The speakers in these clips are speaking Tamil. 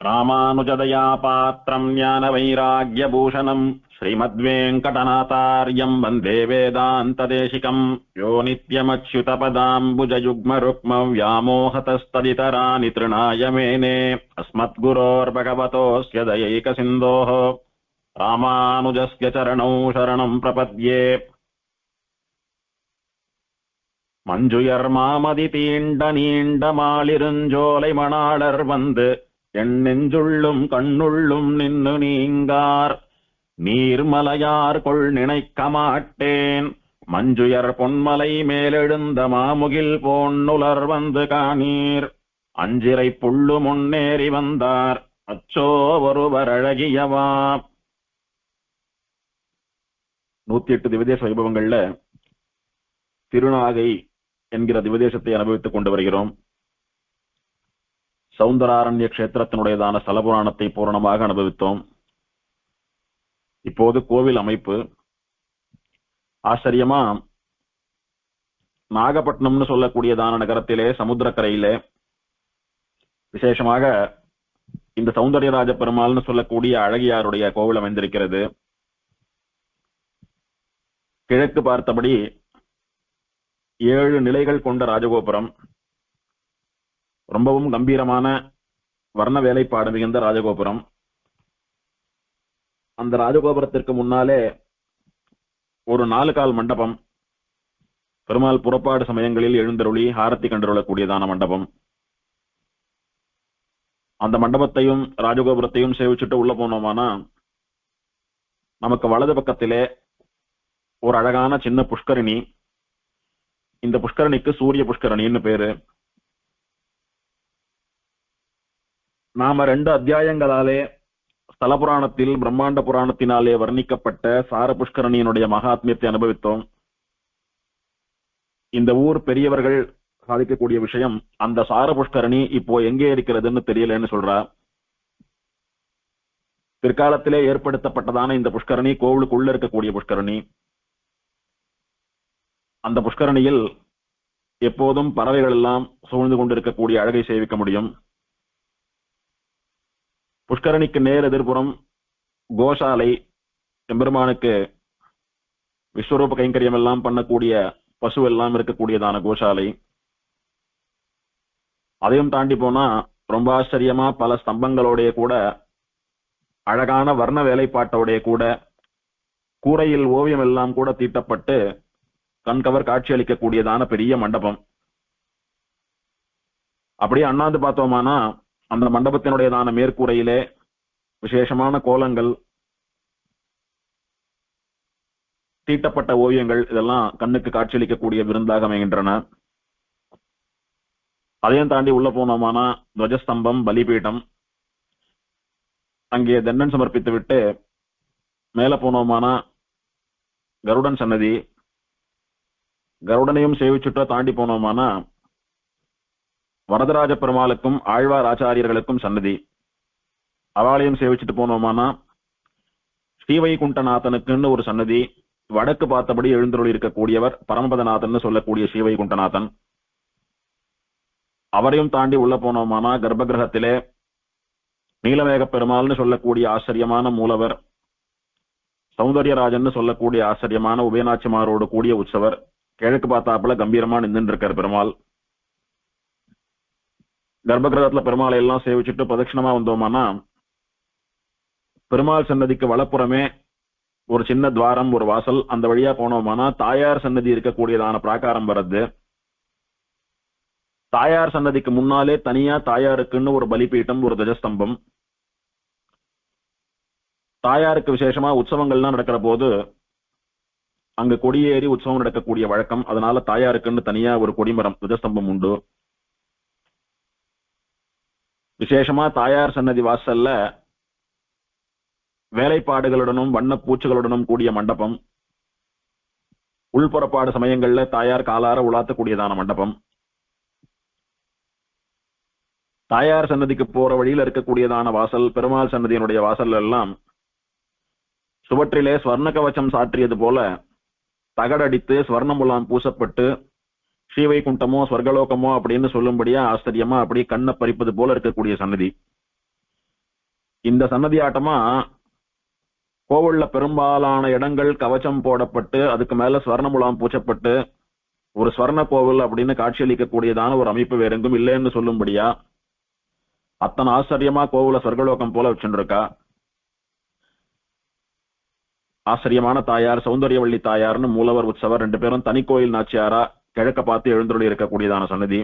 ராமானுஜதயா பாத்திரம் ஞான வைராக்யபூஷணம் ஸ்ரீமத்வேங்கடநாதார்யம் வந்தே வேதாந்ததேசிகம் யோ நித்யமச்யுதபதாம்புஜயுக்மருக்ம வியாமோகதஸ்ததிதராணி த்ருணாய மேனே அஸ்மத்குரோர்பகவதோஸ்ய தயைகசிந்தோः ராமானுஜஸ்ய சரணௌ சரணம் பிரபத்யே. மஞ்சுயர் மாமதி தீண்ட நீண்ட மாலிருஞ்சோலை மணாளர் வந்து என் நெஞ்சுள்ளும் கண்ணுள்ளும் நின்னு நீங்கார் நீர்மலையார் கொள் நினைக்க மாட்டேன் மஞ்சுயர் பொன்மலை மேலெழுந்த மாமுகில் போன்னுலர் வந்து காணீர் அஞ்சிரை புள்ளு முன்னேறி வந்தார் அச்சோ ஒருவர் அழகியவா. 108 திவ்யதேச வைபவங்கள்ல திருநாகை என்கிற திவ்யதேசத்தை அனுபவித்துக் கொண்டு வருகிறோம். சௌந்தராரண்ய கஷேத்திரத்தினுடையதான ஸ்தலபுராணத்தை பூரணமாக அனுபவித்தோம். இப்போது கோவில் அமைப்பு ஆச்சரியமா நாகப்பட்டினம்னு சொல்லக்கூடியதான நகரத்திலே சமுத்திரக்கரையிலே விசேஷமாக இந்த சௌந்தர்யராஜ பெருமாள்னு சொல்லக்கூடிய அழகியாருடைய கோவில் அமைந்திருக்கிறது. கிழக்கு பார்த்தபடி 7 நிலைகள் கொண்ட ராஜகோபுரம், ரொம்பவும் கம்பீரமான வர்ண வேலைப்பாடு மிகுந்த ராஜகோபுரம். அந்த ராஜகோபுரத்திற்கு முன்னாலே ஒரு 4 கால் மண்டபம், பெருமாள் புறப்பாடு சமயங்களில் எழுந்தருளி ஆரத்தி கண்டருளக்கூடியதான மண்டபம். அந்த மண்டபத்தையும் ராஜகோபுரத்தையும் சேவிச்சுட்டு உள்ள போனோமானா நமக்கு வலது பக்கத்திலே ஒரு அழகான சின்ன புஷ்கரணி. இந்த புஷ்கரணிக்கு சூரிய புஷ்கரணின்னு பேரு. நாம 2 அத்தியாயங்களாலே ஸ்தல புராணத்தில் பிரம்மாண்ட புராணத்தினாலே வர்ணிக்கப்பட்ட சார புஷ்கரணியினுடைய மகாத்மியத்தை அனுபவித்தோம். இந்த ஊர் பெரியவர்கள் சாதிக்கக்கூடிய விஷயம், அந்த சார புஷ்கரணி இப்போ எங்கே இருக்கிறதுன்னு தெரியலன்னு சொல்றா. பிற்காலத்திலே ஏற்படுத்தப்பட்டதான இந்த புஷ்கரணி கோவிலுக்குள்ள இருக்கக்கூடிய புஷ்கரணி. அந்த புஷ்கரணியில் எப்போதும் பறவைகள் எல்லாம் சூழ்ந்து கொண்டிருக்கக்கூடிய அழகை சேவிக்க முடியும். புஷ்கரணிக்கு நேர் எதிர்ப்புறம் கோசாலை, எம்பெருமானுக்கு விஸ்வரூப கைங்கரியம் எல்லாம் பண்ணக்கூடிய பசு எல்லாம் இருக்கக்கூடியதான கோசாலை. அதையும் தாண்டி போனா ரொம்ப ஆச்சரியமா பல ஸ்தம்பங்களோடைய கூட அழகான வர்ண வேலைப்பாட்டோடைய கூட கூரையில் ஓவியம் எல்லாம் கூட தீட்டப்பட்டு கண்கவர் காட்சி அளிக்கக்கூடியதான பெரிய மண்டபம். அப்படியே அண்ணாந்து பார்த்தோமானா அந்த மண்டபத்தினுடையதான மேற்கூரையிலே விசேஷமான கோலங்கள், தீட்டப்பட்ட ஓவியங்கள் இதெல்லாம் கண்ணுக்கு காட்சியளிக்கக்கூடிய விருந்தாக அமைகின்றன. அதையும் தாண்டி உள்ள போனோமானா துவஜஸ்தம்பம், பலிபீடம், அங்கே தண்டன் சமர்ப்பித்து விட்டு மேல போனோமானா கருடன் சன்னதி. கருடனையும் சேவிச்சுட்ட தாண்டி போனோமானா வரதராஜ பெருமாளுக்கும் ஆழ்வார் ஆச்சாரியர்களுக்கும் சன்னதி. அவளையும் சேவிச்சுட்டு போனோமானா ஸ்ரீவைகுண்டநாதனுக்குன்னு ஒரு சன்னதி. வடக்கு பார்த்தபடி எழுந்தருளி இருக்கக்கூடியவர் பரமபதநாதன் சொல்லக்கூடிய ஸ்ரீவைகுண்டநாதன். அவரையும் தாண்டி உள்ள போனோமானா கர்ப்பகிரகத்திலே நீலமேக பெருமாள்னு சொல்லக்கூடிய ஆச்சரியமான மூலவர், சௌந்தர்யராஜன் சொல்லக்கூடிய ஆச்சரியமான உபயநாச்சிமாரோடு கூடிய உற்சவர், கிழக்கு பார்த்தாப்புல கம்பீரமா நின்று இருக்கார் பெருமாள். கர்ப்பகிரகத்துல பெருமாளை எல்லாம் சேவிச்சுட்டு பிரதட்சிணமா வந்தோமானா பெருமாள் சன்னதிக்கு வலப்புறமே ஒரு சின்ன துவாரம், ஒரு வாசல். அந்த வழியா போனோமானா தாயார் சன்னதி இருக்கக்கூடியதான பிராகாரம் வருது. தாயார் சன்னதிக்கு முன்னாலே தனியா தாயாருக்குன்னு ஒரு பலிபீட்டம், ஒரு துவஜஸ்தம்பம். தாயாருக்கு விசேஷமா உற்சவங்கள்லாம் நடக்கிற போது அங்கு கொடியேறி உற்சவம் நடக்கக்கூடிய வழக்கம். அதனால தாயாருக்குன்னு தனியா ஒரு கொடிமரம், துவஜஸ்தம்பம் உண்டு. விசேஷமா தாயார் சன்னதி வாசல்ல வேலைப்பாடுகளுடனும் வண்ண பூச்சுகளுடனும் கூடிய மண்டபம். உள்புறப்பாடு சமயங்கள்ல தாயார் காலார உலாத்தக்கூடியதான மண்டபம். தாயார் சன்னதிக்கு போற வழியில் இருக்கக்கூடியதான வாசல், பெருமாள் சன்னதியினுடைய வாசல் எல்லாம் சுவற்றிலே ஸ்வர்ண கவச்சம் சாற்றியது போல தகடடித்து ஸ்வர்ணமுலாம் பூசப்பட்டு ஸ்ரீவைகுண்டமோ ஸ்வர்கலோகமோ அப்படின்னு சொல்லும்படியா ஆச்சரியமா அப்படி கண்ணை பறிப்பது போல இருக்கக்கூடிய சன்னதி. இந்த சன்னதி ஆட்டமா கோவில்ல பெரும்பாலான இடங்கள் கவச்சம் போடப்பட்டு அதுக்கு மேல ஸ்வர்ண முலாம் பூச்சப்பட்டு ஒரு ஸ்வர்ண கோவில் அப்படின்னு காட்சியளிக்கக்கூடியதான ஒரு அமைப்பு வேற எங்கும் இல்லைன்னு சொல்லும்படியா அத்தனை ஆச்சரியமா கோவில சொர்க்கலோகம் போல வச்சுருக்கா. ஆச்சரியமான தாயார் சௌந்தரியவள்ளி தாயார்னு மூலவர் உற்சவர் 2 பேரும் தனி கோயில் நாச்சியாரா கிழக்க பார்த்து எழுந்தருளி இருக்கக்கூடியதான சன்னதி.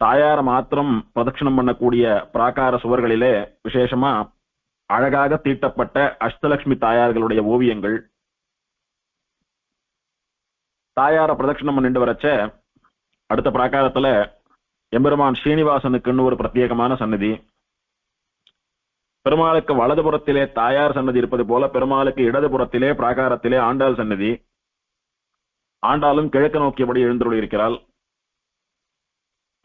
தாயார மாத்திரம் பிரதட்சணம் பண்ணக்கூடிய பிராகார சுவர்களிலே விசேஷமா அழகாக தீட்டப்பட்ட அஷ்டலட்சுமி தாயார்களுடைய ஓவியங்கள். தாயார பிரதட்சணம் பண்ணிட்டு வரச்ச அடுத்த பிராகாரத்துல எம்பெருமான் ஸ்ரீனிவாசனுக்குன்னு ஒரு பிரத்யேகமான சன்னதி. பெருமாளுக்கு வலதுபுறத்திலே தாயார் சன்னதி இருப்பது போல பெருமாளுக்கு இடதுபுறத்திலே பிராகாரத்திலே ஆண்டாள் சன்னதி. ஆண்டாளும் கிழக்கு நோக்கியபடி எழுந்தருளி இருக்கிறாள்.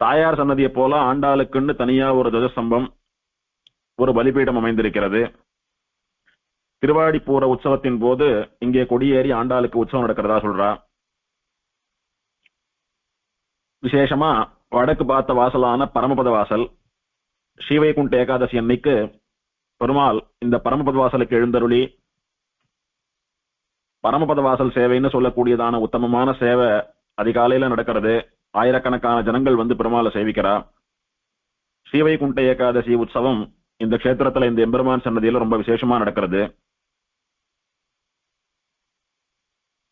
தாயார் சன்னதியை போல ஆண்டாளுக்குன்னு தனியா ஒரு துவஜஸ்தம்பம் ஒரு பலிபீடம் அமைந்திருக்கிறது. திருவாடிப்பூர உற்சவத்தின் போது இங்கே கொடியேறி ஆண்டாளுக்கு உற்சவம் நடக்கிறதா சொல்றா. விசேஷமா வடக்கு பார்த்த வாசலான பரமபத வாசல். ஸ்ரீவைகுண்ட ஏகாதசி அன்னைக்கு பெருமாள் இந்த பரமபத வாசலுக்கு எழுந்தருளி பரமபத வாசல் சேவைன்னு சொல்லக்கூடியதான உத்தமமான சேவை அதிகாலையில நடக்கிறது. ஆயிரக்கணக்கான ஜனங்கள் வந்து பெருமாளை சேவிக்கிறா. ஸ்ரீவைகுண்ட ஏகாதசி உற்சவம் இந்த கஷேத்திரத்துல இந்த எம்பெருமான் சன்னதியில ரொம்ப விசேஷமா நடக்கிறது.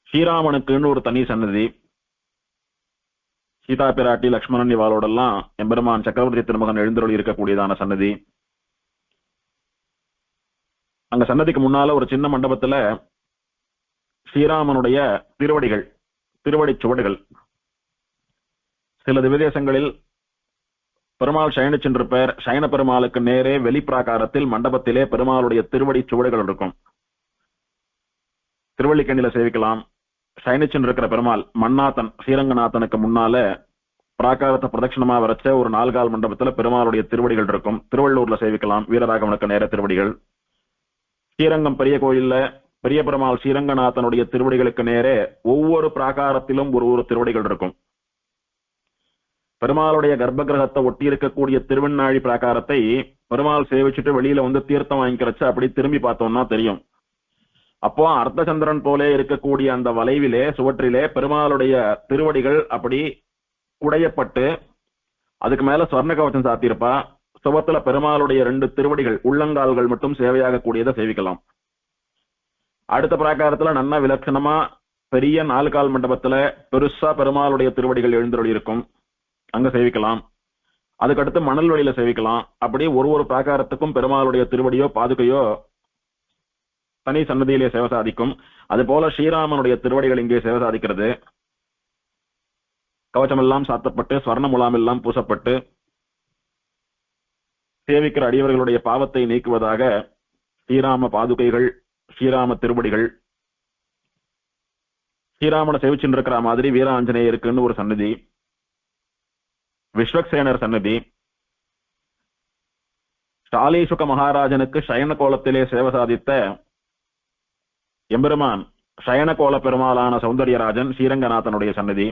ஸ்ரீராமனுக்குன்னு ஒரு தனி சன்னதி. சீதா பிராட்டி லக்ஷ்மணன் இவாளோடெல்லாம் எம்பெருமான் சக்கரவர்த்தி திருமகன் எழுந்தருளி இருக்கக்கூடியதான சன்னதி. அங்க சன்னதிக்கு முன்னால ஒரு சின்ன மண்டபத்துல ஸ்ரீராமனுடைய திருவடிகள் திருவடி சுவடுகள். சில திவ்யதேசங்களில் பெருமாள் சயனிச்சென்றிருப்பார். சயன பெருமாளுக்கு நேரே வெளிப்பிராகாரத்தில் மண்டபத்திலே பெருமாளுடைய திருவடி சுவடுகள் இருக்கும். திருவள்ளிக்கண்ணில சேவிக்கலாம். சயனிச்சென்றிருக்கிற பெருமாள் மன்னாத்தன் ஸ்ரீரங்கநாதனுக்கு முன்னால பிராகாரத்தை பிரதட்சணமா வரைச்ச ஒரு 4 கால் மண்டபத்துல பெருமாளுடைய திருவடிகள் இருக்கும். திருவள்ளூர்ல சேவிக்கலாம். வீரராகவனுக்கு நேர திருவடிகள். ஸ்ரீரங்கம் பெரிய கோயில்ல பெரிய பெருமாள் ஸ்ரீரங்கநாதனுடைய திருவடிகளுக்கு நேரே ஒவ்வொரு பிராகாரத்திலும் ஒரு திருவடிகள் இருக்கும். பெருமாளுடைய கர்ப்ப கிரகத்தை ஒட்டி இருக்கக்கூடிய திருவண்ணாழி பிராகாரத்தை பெருமாள் சேவிச்சுட்டு வெளியில வந்து தீர்த்தம் வாங்கிக்கிறச்ச அப்படி திரும்பி பார்த்தோம்னா தெரியும். அப்போ அர்த்தச்சந்திரன் போலே இருக்கக்கூடிய அந்த வளைவிலே சுவற்றிலே பெருமாளுடைய திருவடிகள் அப்படி குடையப்பட்டு அதுக்கு மேல சொர்ண கவச்சம் சாத்தியிருப்பா. சுவத்துல பெருமாளுடைய 2 திருவடிகள் உள்ளங்கால்கள் மட்டும் சேவையாக கூடியதை சேவிக்கலாம். அடுத்த பிராகாரத்துல நன்னா விலட்சணமா பெரிய 4 கால் மண்டபத்துல பெருசா பெருமாளுடைய திருவடிகள் எழுந்தருளி இருக்கும். அங்க சேவிக்கலாம். அதுக்கடுத்து மணல் வழியில சேவிக்கலாம். அப்படி ஒரு பிராகாரத்துக்கும் பெருமாளுடைய திருவடியோ பாதுகையோ தனி சன்னதியிலே சேவை சாதிக்கும். அது போல ஸ்ரீராமனுடைய திருவடிகள் இங்கே சேவை சாதிக்கிறது. கவச்சமெல்லாம் சாத்தப்பட்டு ஸ்வர்ண முலாம் எல்லாம் பூசப்பட்டு சேவிக்கிற அடியவர்களுடைய பாவத்தை நீக்குவதாக ஸ்ரீராம பாதுகைகள் ஸ்ரீராம திருவடிகள். ஸ்ரீராமனை சேவிச்சுருக்கிற மாதிரி வீராஞ்சநேயருக்குன்னு ஒரு சன்னதி. விஸ்வக்சேனர் சன்னதி. ஷாலீசுக மகாராஜனுக்கு சயன கோலத்திலே சேவை சாதித்த எம்பெருமான் சயன கோல பெருமாளான சௌந்தர்யராஜன் ஸ்ரீரங்கநாதனுடைய சன்னதி.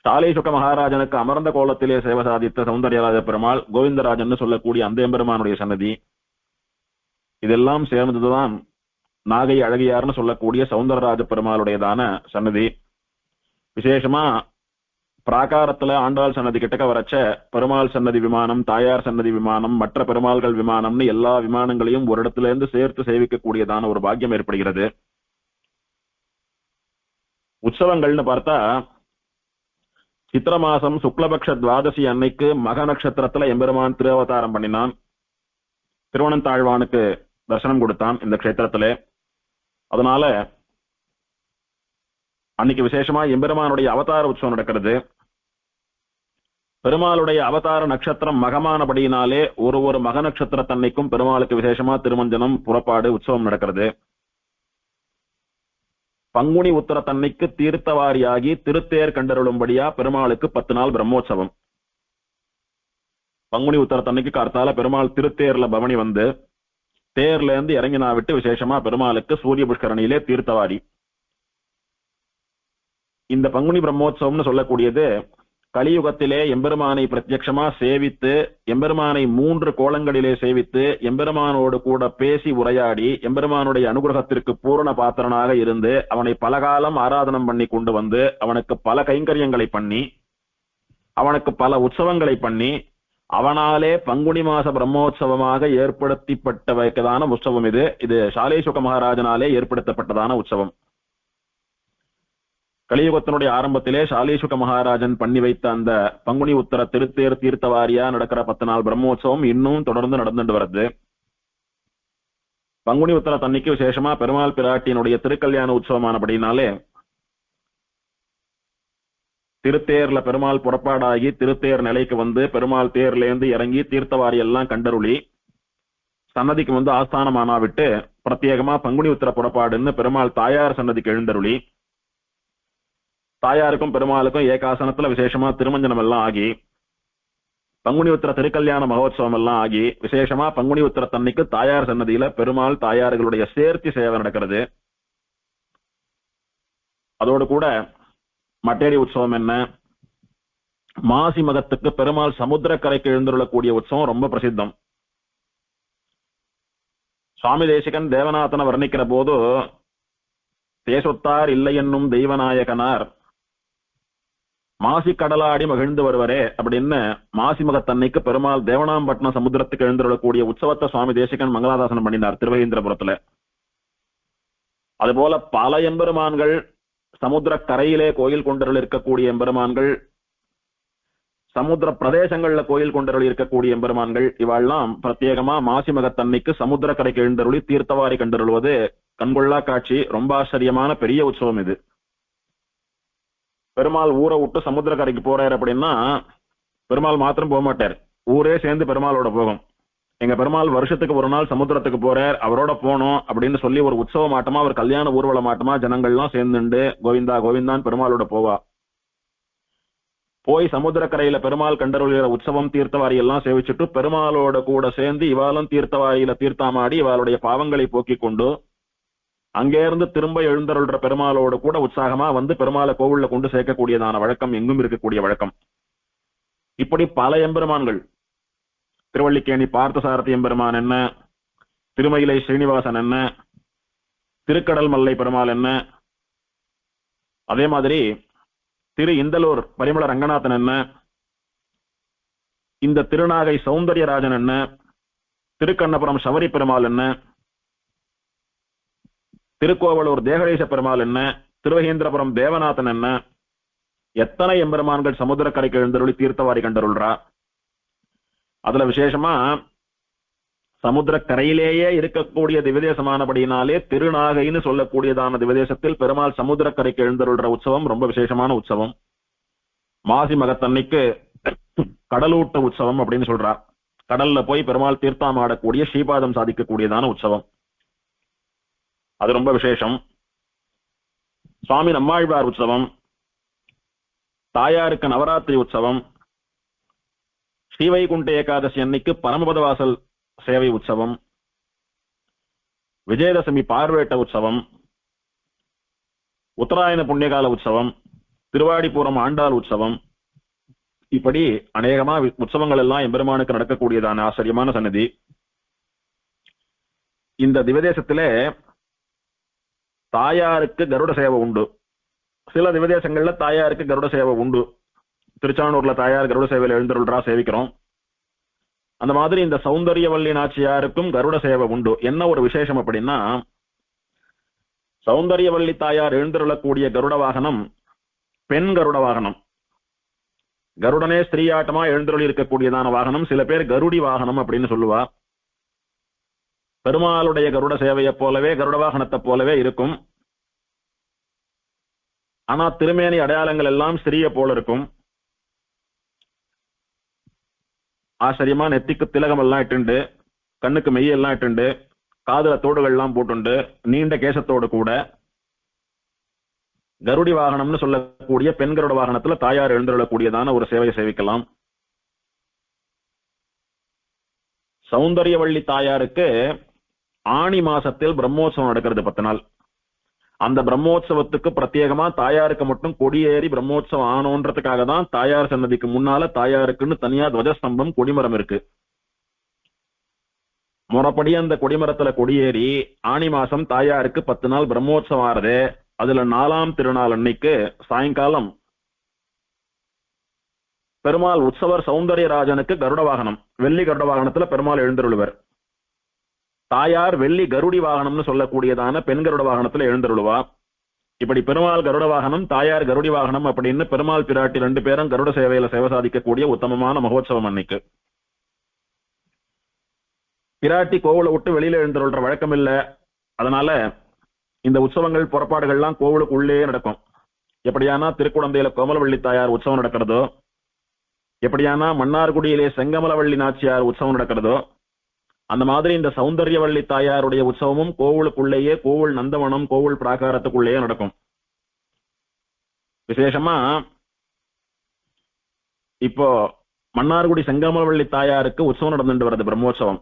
ஷாலீசுக மகாராஜனுக்கு அமர்ந்த கோலத்திலே சேவை சாதித்த சௌந்தர்யராஜ பெருமாள் கோவிந்தராஜன் சொல்லக்கூடிய அந்த எம்பெருமானுடைய சன்னதி. இதெல்லாம் சேர்ந்ததுதான் நாகை அழகியார்னு சொல்லக்கூடிய சௌந்தரராஜ பெருமாளுடையதான சன்னதி. விசேஷமா பிராகாரத்துல ஆண்டாள் சன்னதி கிட்டக்க வரச்ச பெருமாள் சன்னதி விமானம், தாயார் சன்னதி விமானம், மற்ற பெருமாள்கள் விமானம்னு எல்லா விமானங்களையும் ஒரு இடத்துல இருந்து சேர்த்து சேவிக்கக்கூடியதான ஒரு பாக்கியம் ஏற்படுகிறது. உற்சவங்கள்னு பார்த்தா சித்திர மாசம் சுக்லபக்ஷ துவாதசி அன்னைக்கு மக நட்சத்திரத்துல எம்பெருமான் திருவதாரம் பண்ணினான். திருவனந்தாழ்வானுக்கு தரிசனம் கொடுத்தான் இந்த க்ஷேத்திரத்துல. அதனால அன்னைக்கு விசேஷமா எம்பெருமானுடைய அவதார உற்சவம் நடக்கிறது. பெருமாளுடைய அவதார நட்சத்திரம் மகமானபடியினாலே ஒரு மக நட்சத்திரத்தன்னைக்கும் பெருமாளுக்கு விசேஷமா திருமஞ்சனம் புறப்பாடு உற்சவம் நடக்கிறது. பங்குனி உத்தரத்தன்னைக்கு தீர்த்தவாரியாகி திருத்தேர் கண்டருளும்படியா பெருமாளுக்கு 10 நாள் பிரம்மோற்சவம். பங்குனி உத்தரத்தன்னைக்கு கார்த்தால பெருமாள் திருத்தேர்ல பவனி வந்து தேர்ல இருந்து இறங்கினா விட்டு விசேஷமா பெருமாளுக்கு சூரிய புஷ்கரணியிலே தீர்த்தவாரி. இந்த பங்குனி பிரம்மோற்சவம்னு சொல்லக்கூடியது கலியுகத்திலே எம்பெருமானை பிரத்யட்சமா சேவித்து, எம்பெருமானை 3 கோலங்களிலே சேவித்து, எம்பெருமானோடு கூட பேசி உரையாடி, எம்பெருமானுடைய அனுகிரகத்திற்கு பூரண பாத்திரனாக இருந்து, அவனை பலகாலம் ஆராதனம் பண்ணி கொண்டு வந்து, அவனுக்கு பல கைங்கரியங்களை பண்ணி, அவனுக்கு பல உற்சவங்களை பண்ணி, அவனாலே பங்குனி மாச பிரம்மோற்சவமாக ஏற்படுத்தப்பட்டவைக்கதான உற்சவம் இது. இது சாலேசுக மகாராஜனாலே ஏற்படுத்தப்பட்டதான உற்சவம். கலியுகத்தினுடைய ஆரம்பத்திலே சாலேசுக மகாராஜன் பண்ணி வைத்த அந்த பங்குனி உத்தர திருத்தேர் தீர்த்தவாரியா நடக்கிற 10 நாள் பிரம்மோற்சவம் இன்னும் தொடர்ந்து நடந்துட்டு வருது. பங்குனி உத்தர தன்னைக்கு விசேஷமா பெருமாள் பிராட்டியினுடைய திருக்கல்யாண உற்சவமானபடினாலே திருத்தேர்ல பெருமாள் புறப்பாடாகி திருத்தேர் நிலைக்கு வந்து பெருமாள் தேர்லேருந்து இறங்கி தீர்த்தவாரி எல்லாம் கண்டருளி சன்னதிக்கு வந்து ஆஸ்தானமானா விட்டு பிரத்யேகமா பங்குனி உத்தர புறப்பாடுன்னு பெருமாள் தாயார் சன்னதிக்கு எழுந்தருளி தாயாருக்கும் பெருமாளுக்கும் ஏகாசனத்துல விசேஷமா திருமஞ்சனம் எல்லாம் ஆகி பங்குனி உத்தர திருக்கல்யாண மகோத்சவம் எல்லாம் ஆகி விசேஷமா பங்குனி உத்தர தன்னைக்கு தாயார் சன்னதியில பெருமாள் தாயார்களுடைய சேர்த்தி சேவை நடக்கிறது. அதோடு கூட மட்டேரி உற்சவம் என்ன, மாசி மகத்துக்கு பெருமாள் சமுத்திரக்கரைக்கு எழுந்துள்ளக்கூடிய உற்சவம் ரொம்ப பிரசித்தம். சுவாமி தேசிகன் தேவநாதனை வர்ணிக்கிற போது தேசொத்தார் இல்லை என்னும் தெய்வநாயகனார் மாசி கடலாடி மகிழ்ந்து வருவரே அப்படின்னு மாசி மகத்தன்னைக்கு பெருமாள் தேவனாம்பட்டினம் சமுத்திரத்துக்கு எழுந்துள்ளக்கூடிய உற்சவத்தை சுவாமி தேசிகன் மங்களாதாசனம் பண்ணினார் திருவேந்திரபுரத்துல. அதுபோல பல எம்பெருமான்கள் சமுத்திர கரையிலே கோயில் கொண்டருள் இருக்கக்கூடிய எம்பெருமான்கள், சமுத்திர பிரதேசங்கள்ல கோயில் கொண்டருள் இருக்கக்கூடிய எம்பெருமான்கள் இவாள்லாம் பிரத்யேகமா மாசி மகத்தன்னைக்கு சமுத்திர கரைக்கு எழுந்தருளி தீர்த்தவாரி கண்டருள்வது கண்கொள்ளா காட்சி. ரொம்ப ஆச்சரியமான பெரிய உற்சவம் இது. பெருமாள் ஊரை விட்டு சமுத்திர கரைக்கு போறாரு அப்படின்னா பெருமாள் மாத்திரம் போக மாட்டார், ஊரே சேர்ந்து பெருமாளோட போகும். எங்க பெருமாள் வருஷத்துக்கு ஒரு நாள் சமுத்திரத்துக்கு போறார், அவரோட போனோம் அப்படின்னு சொல்லி ஒரு உற்சவ மாட்டமா, ஒரு கல்யாண ஊர்வல மாட்டமா ஜனங்கள்லாம் சேர்ந்துண்டு கோவிந்தா கோவிந்தான் பெருமாளோட போவா. போய் சமுத்திரக்கரையில பெருமாள் கண்டருளிற உற்சவம் தீர்த்தவாரி எல்லாம் சேவிச்சுட்டு பெருமாளோட கூட சேர்ந்து இவாளும் தீர்த்தவாரியில தீர்த்தாமாடி இவாளுடைய பாவங்களை போக்கிக் கொண்டு அங்கே இருந்து திரும்ப எழுந்தருள்ற பெருமாளோடு கூட உற்சாகமா வந்து பெருமாளை கோவில்ல கொண்டு சேர்க்கக்கூடியதான வழக்கம் எங்கும் இருக்கக்கூடிய வழக்கம். இப்படி பல எம்பெருமான்கள், திருவள்ளிக்கேணி பார்த்தசாரதி எம்பெருமான் என்ன, திருமயிலை ஸ்ரீனிவாசன் என்ன, திருக்கடல் மல்லை பெருமாள் என்ன, அதே மாதிரி திரு இந்தலூர் பரிமள ரங்கநாதன் என்ன, இந்த திருநாகை சௌந்தர்யராஜன் என்ன, திருக்கண்ணபுரம் சவரி பெருமாள் என்ன, திருக்கோவலூர் தேகரேச பெருமாள் என்ன, திருவகேந்திரபுரம் தேவநாதன் என்ன, எத்தனை எம்பெருமான்கள் சமுத்திரக்கரைக்கு எழுந்தருளி தீர்த்தவாரி கண்டருள்றா. அதுல விசேஷமா சமுத்திரக்கரையிலேயே இருக்கக்கூடிய திவ்யதேசமானபடினாலே திருநாகைன்னு சொல்லக்கூடியதான திவ்யதேசத்தில் பெருமாள் சமுத்திரக்கரைக்கு எழுந்தருள்ற உற்சவம் ரொம்ப விசேஷமான உற்சவம். மாசி மகத்தன்னைக்கு கடலூட்ட உற்சவம் அப்படின்னு சொல்றா. கடல்ல போய் பெருமாள் தீர்த்தம் ஆடக்கூடிய ஸ்ரீபாதம் சாதிக்கக்கூடியதான உற்சவம், அது ரொம்ப விசேஷம். சுவாமி நம்மாழ்வார் உற்சவம், தாயாருக்கு நவராத்திரி உற்சவம், ஸ்ரீவைகுண்ட ஏகாதசி அன்னைக்கு பரமபதவாசல் சேவை உற்சவம், விஜயதசமி பார்வேட்ட உற்சவம், உத்தராயண புண்ணியகால உற்சவம், திருவாடிபுரம் ஆண்டாள் உற்சவம், இப்படி அநேகமா உற்சவங்கள் எல்லாம் எம்பெருமானுக்கு நடக்கக்கூடியதான ஆச்சரியமான சன்னதி. இந்த திவதேசத்திலே தாயாருக்கு கருட சேவை உண்டு. சில திவதேசங்கள்ல தாயாருக்கு கருட சேவை உண்டு. திருச்சானூர்ல தாயார் கருட சேவையில் எழுந்தருள்றா, சேவிக்கிறோம். அந்த மாதிரி இந்த சௌந்தர்யவல்லி நாச்சியாருக்கும் கருட சேவை உண்டு. என்ன ஒரு விசேஷம் அப்படின்னா, சௌந்தர்யவல்லி தாயார் எழுந்தருளக்கூடிய கருட வாகனம் பெண் கருட வாகனம். கருடனே ஸ்திரீயாட்டமா எழுந்தருளி இருக்கக்கூடியதான வாகனம் சில பேர் கருடி வாகனம் அப்படின்னு சொல்லுவா. பெருமாளுடைய கருட சேவையை போலவே கருட வாகனத்தை போலவே இருக்கும். ஆனா திருமேனி அடையாளங்கள் எல்லாம் ஸ்திரீய போல இருக்கும். ஆச்சரியமா நெத்திக்கு திலகம் எல்லாம் இட்டுண்டு, கண்ணுக்கு மெய்யெல்லாம் இட்டுண்டு, காதுல தோடுகள் எல்லாம் போட்டுண்டு, நீண்ட கேசத்தோடு கூட கருடி வாகனம்னு சொல்லக்கூடிய பெண் கருட வாகனத்துல தாயார் எழுந்தருளக்கூடியதான ஒரு சேவையை சேவிக்கலாம். சௌந்தர்யவள்ளி தாயாருக்கு ஆணி மாசத்தில் பிரம்மோற்சவம் நடக்கிறது 10 நாள். அந்த பிரம்மோற்சவத்துக்கு பிரத்யேகமா தாயாருக்கு மட்டும் கொடியேறி பிரம்மோற்சவம் ஆனோன்றதுக்காக தான் தாயார் சன்னதிக்கு முன்னால தாயாருக்குன்னு தனியா துவஜஸ்தம்பம் கொடிமரம் இருக்கு. முறைப்படி அந்த கொடிமரத்துல கொடியேறி ஆனி மாசம் தாயாருக்கு 10 நாள் பிரம்மோற்சவம் ஆறுது. அதுல 4ஆம் திருநாள் அன்னைக்கு சாயங்காலம் பெருமாள் உற்சவர் சௌந்தர்யராஜனுக்கு கருட வாகனம், வெள்ளி கருட வாகனத்துல பெருமாள் எழுந்தருளுவர். தாயார் வெள்ளி கருடி வாகனம்னு சொல்லக்கூடியதான பெண் கருட வாகனத்துல எழுந்தருளுவா. இப்படி பெருமாள் கருட வாகனம், தாயார் கருடி வாகனம் அப்படின்னு பெருமாள் பிராட்டி 2 பேரும் கருட சேவையில சேவை சாதிக்கக்கூடிய உத்தமமான மகோத்சவம் அன்னைக்கு. பிராட்டி கோவிலை விட்டு வெளியில எழுந்தருள்ற வழக்கம் இல்ல. அதனால இந்த உற்சவங்கள் புறப்பாடுகள்லாம் கோவிலுக்கு உள்ளே நடக்கும். எப்படியானா திருக்குடந்தையில கோமலவள்ளி தாயார் உற்சவம் நடக்கிறதோ, எப்படியானா மன்னார்குடியிலே செங்கமலவள்ளி நாச்சியார் உற்சவம் நடக்கிறதோ, அந்த மாதிரி இந்த சௌந்தர்யவள்ளி தாயாருடைய உற்சவமும் கோவிலுக்குள்ளேயே, கோவில் நந்தவனம், கோவில் பிராகாரத்துக்குள்ளேயே நடக்கும். விசேஷமா இப்போ மன்னார்குடி செங்கமலவள்ளி தாயாருக்கு உற்சவம் நடந்துட்டு வருது, பிரம்மோற்சவம்.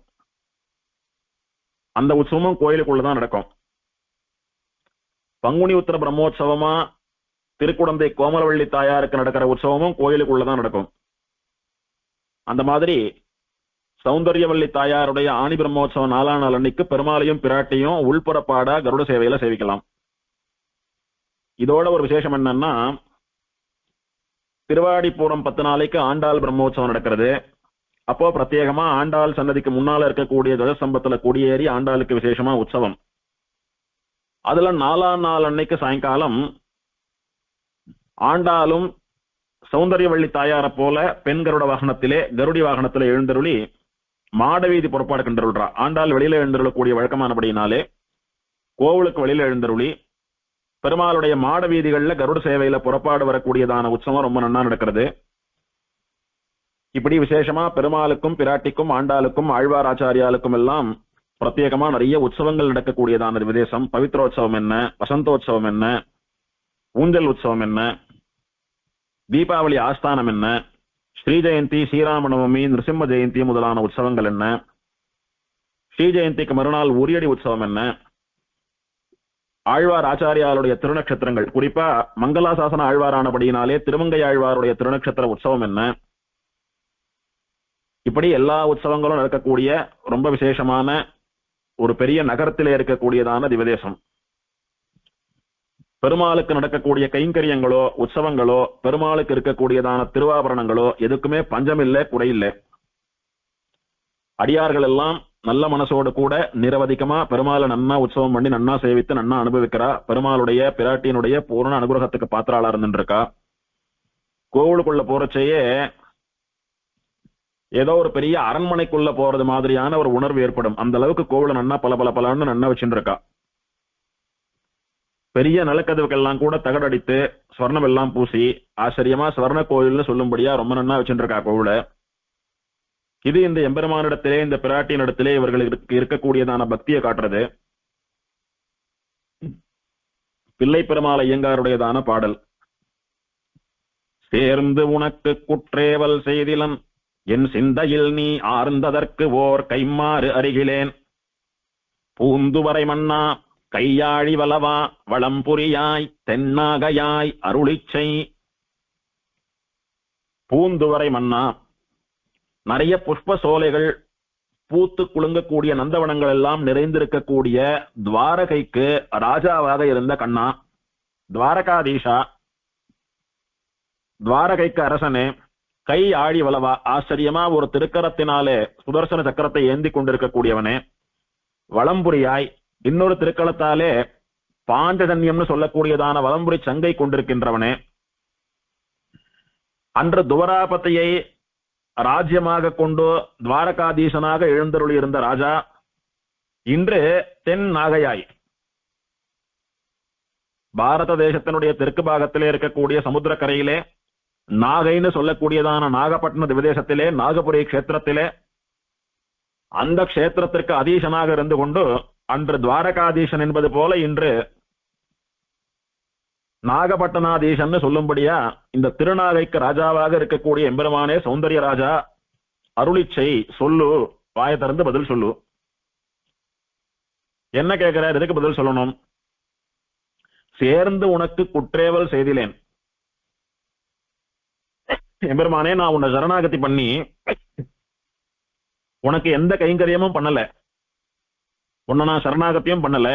அந்த உற்சவமும் கோயிலுக்குள்ளதான் நடக்கும். பங்குனி உத்திர பிரம்மோற்சவமா திருக்குடந்தை கோமலவள்ளி தாயாருக்கு நடக்கிற உற்சவமும் கோயிலுக்குள்ளதான் நடக்கும். அந்த மாதிரி சௌந்தர்யவள்ளி தாயாருடைய ஆணி பிரம்மோற்சவம் 4ஆம் நாள் அன்னைக்கு பெருமாளையும் பிராட்டியும் உள்புறப்பாடா கருட சேவையில சேவிக்கலாம். இதோட ஒரு விசேஷம் என்னன்னா, திருவாடிப்பூரம் 10 நாளைக்கு ஆண்டாள் பிரம்மோற்சவம் நடக்கிறது. அப்போ பிரத்யேகமா ஆண்டாள் சன்னதிக்கு முன்னால இருக்கக்கூடிய துவஜஸ்தம்பத்துல கொடியேறி ஆண்டாளுக்கு விசேஷமா உற்சவம். அதுல 4ஆம் நாள் அன்னைக்கு சாயங்காலம் ஆண்டாளும் சௌந்தர்யவள்ளி தாயாரை போல பெண் கருட வாகனத்திலே, கருடி வாகனத்திலே எழுந்தருளி மாடவீதி புறப்பாடு கண்டருள்றா. ஆண்டாள் வெளியில எழுந்தருளக்கூடிய வழக்கமானபடினாலே கோவிலுக்கு வெளியில எழுந்தருளி பெருமாளுடைய மாட வீதிகள்ல கருட சேவையில புறப்பாடு வரக்கூடியதான உற்சவம் ரொம்ப நன்னா நடக்கிறது. இப்படி விசேஷமா பெருமாளுக்கும் பிராட்டிக்கும் ஆண்டாளுக்கும் ஆழ்வார் ஆச்சாரியாளுக்கும் எல்லாம் பிரத்யேகமா நிறைய உற்சவங்கள் நடக்கக்கூடியதான விதேசம். பவித்ரோற்சவம் என்ன, வசந்தோற்சவம் என்ன, ஊஞ்சல் உற்சவம் என்ன, தீபாவளி ஆஸ்தானம் என்ன, ஸ்ரீ ஜெயந்தி, ஸ்ரீராமநவமி, நிருசிம்ம ஜெயந்தி முதலான உற்சவங்கள் என்ன, ஸ்ரீ ஜெயந்திக்கு மறுநாள் உரியடி உற்சவம் என்ன, ஆழ்வார் ஆச்சாரியாளுடைய திருநக்ஷத்திரங்கள், குறிப்பா மங்களாசாசன ஆழ்வாரானபடியினாலே திருமங்கை ஆழ்வாருடைய திருநக்ஷத்திர உற்சவம் என்ன, இப்படி எல்லா உற்சவங்களும் நடக்கக்கூடிய ரொம்ப விசேஷமான ஒரு பெரிய நகரத்திலே இருக்கக்கூடியதான திவதேசம். பெருமாளுக்கு நடக்கக்கூடிய கைங்கரியங்களோ உற்சவங்களோ பெருமாளுக்கு இருக்கக்கூடியதான திருவாபரணங்களோ எதுக்குமே பஞ்சமில்லை, குறையில்லை. அடியார்கள் எல்லாம் நல்ல மனசோடு கூட நிரவதிக்கமா பெருமாளை நன்னா உற்சவம் பண்ணி நன்னா சேவித்து நன்னா அனுபவிக்கிறா. பெருமாளுடைய பிராட்டியினுடைய பூர்ண அனுகிரகத்துக்கு பாத்திராளா இருந்துட்டு இருக்கா. கோவிலுக்குள்ள போறச்சேயே ஏதோ ஒரு பெரிய அரண்மனைக்குள்ள போறது மாதிரியான ஒரு உணர்வு ஏற்படும். அந்த அளவுக்கு கோவில நன்னா பல நன்னா வச்சுட்டு இருக்கா. பெரிய நிலக்கதவுக்கெல்லாம் கூட தகடடித்து ஸ்வர்ணம் எல்லாம் பூசி ஆச்சரியமா ஸ்வர்ண கோயில்னு சொல்லும்படியா ரொம்ப நன்னா வச்சுட்டு இருக்கா கோவில. இது இந்த எம்பெருமானிடத்திலே, இந்த பிராட்டியினிடத்திலே இவர்களுக்கு இருக்கக்கூடியதான பக்தியை காட்டுறது. பிள்ளை பெருமாள் ஐயங்காருடையதான பாடல். சேர்ந்து உனக்கு குற்றேவல் செய்திலன் என் சிந்தையில் நீ ஆர்ந்ததற்கு ஓர் கைமாறு அருகிலேன். பூந்துவரை மன்னா கையாழி வலவா வளம்புரியாய் தென்னாகையாய் அருளிச்சை. பூந்துவரை மன்னா, நிறைய புஷ்ப சோலைகள் பூத்து குலுங்கக்கூடிய நந்தவனங்கள் எல்லாம் நிறைந்திருக்கக்கூடிய துவாரகைக்கு ராஜாவாக இருந்த கண்ணா, துவாரகாதீஷா, துவாரகைக்கு அரசனே, கை ஆழி வலவா, ஆச்சரியமா ஒரு திருக்கரத்தினாலே சுதர்சன சக்கரத்தை ஏந்தி கொண்டிருக்கக்கூடியவனே, வளம்புரியாய், இன்னொரு திருக்களத்தாலே பாஞ்சஜன்யம்னு சொல்லக்கூடியதான வலம்புரி சங்கை கொண்டிருக்கின்றவனே, அன்று துவராபத்தையை ராஜ்யமாக கொண்டு துவாரகாதீசனாக எழுந்தருளி இருந்த ராஜா இன்று தென் நாகையாய், பாரத தேசத்தினுடைய தெற்கு பாகத்திலே இருக்கக்கூடிய சமுத்திரக்கரையிலே நாகைன்னு சொல்லக்கூடியதான நாகப்பட்டின திவதேசத்திலே நாகபுரி கஷேத்திரத்திலே அந்த கஷேத்திரத்திற்கு அதீசனாக இருந்து கொண்டு அன்று துவாரகாதீசன் என்பது போல இன்று நாகப்பட்டனாதீசன் சொல்லும்படியா இந்த திருநாகைக்கு ராஜாவாக இருக்கக்கூடிய எம்பெருமானே சௌந்தர்ய ராஜா அருளிச்சை சொல்லு, வாய திறந்து பதில் சொல்லு. என்ன கேட்கிறார், எதுக்கு பதில் சொல்லணும்? சேர்ந்து உனக்கு குற்றேவல் செய்திலேன். எம்பெருமானே, நான் உன்னை சரணாகதி பண்ணி உனக்கு எந்த கைங்கரியமும் பண்ணல, உன்னை நான் சரணாகத்தியும் பண்ணல,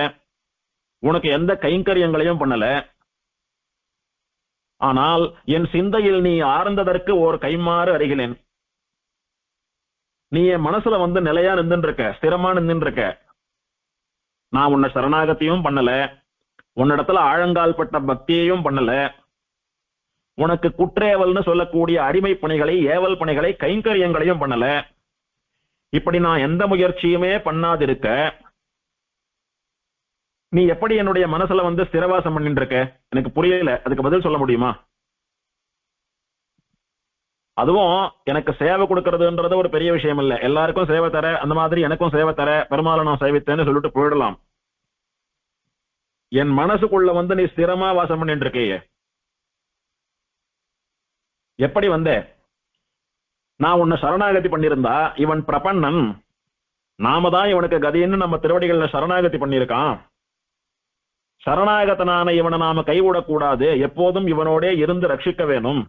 உனக்கு எந்த கைங்கரியங்களையும் பண்ணல. ஆனால் என் சிந்தையில் நீ ஆர்ந்ததற்கு ஓர் கைமாறு அறிகிறேன். நீ என் மனசுல வந்து நிலையா நின்று இருக்க, ஸ்திரமா நின்று இருக்க. நான் உன்னை சரணாகத்தியும் பண்ணல, உன்னிடத்துல ஆழங்கால் பட்ட பக்தியையும் பண்ணல, உனக்கு குற்றேவல்னு சொல்லக்கூடிய அடிமை பணிகளை, ஏவல் பணிகளை, கைங்கரியங்களையும் பண்ணல. இப்படி நான் எந்த முயற்சியுமே பண்ணாதிருக்க நீ எப்படி என்னுடைய மனசுல வந்து ஸ்திரவாசம் பண்ணிட்டு இருக்க? எனக்கு புரியல. அதுக்கு பதில் சொல்ல முடியுமா? அதுவும் எனக்கு சேவை கொடுக்கறதுன்றது ஒரு பெரிய விஷயம் இல்ல. எல்லாருக்கும் சேவை தர, அந்த மாதிரி எனக்கும் சேவை தர, பெருமாளை நான் சேவித்தேன்னு சொல்லிட்டு போயிடலாம். என் மனசுக்குள்ள வந்து நீ ஸ்திரமா வாசம் பண்ணிட்டு இருக்கையே, எப்படி வந்தே? நான் உன்னை சரணாகதி பண்ணிருந்தா இவன் பிரபன்னன், நாம தான் இவனுக்கு கதின்னு நம்ம திருவடிகள்ல சரணாகதி பண்ணிருக்கான். சரணாகதனான இவனை நாம கைவிடக்கூடாது, எப்போதும் இவனோடே இருந்து ரட்சிக்க வேணும்.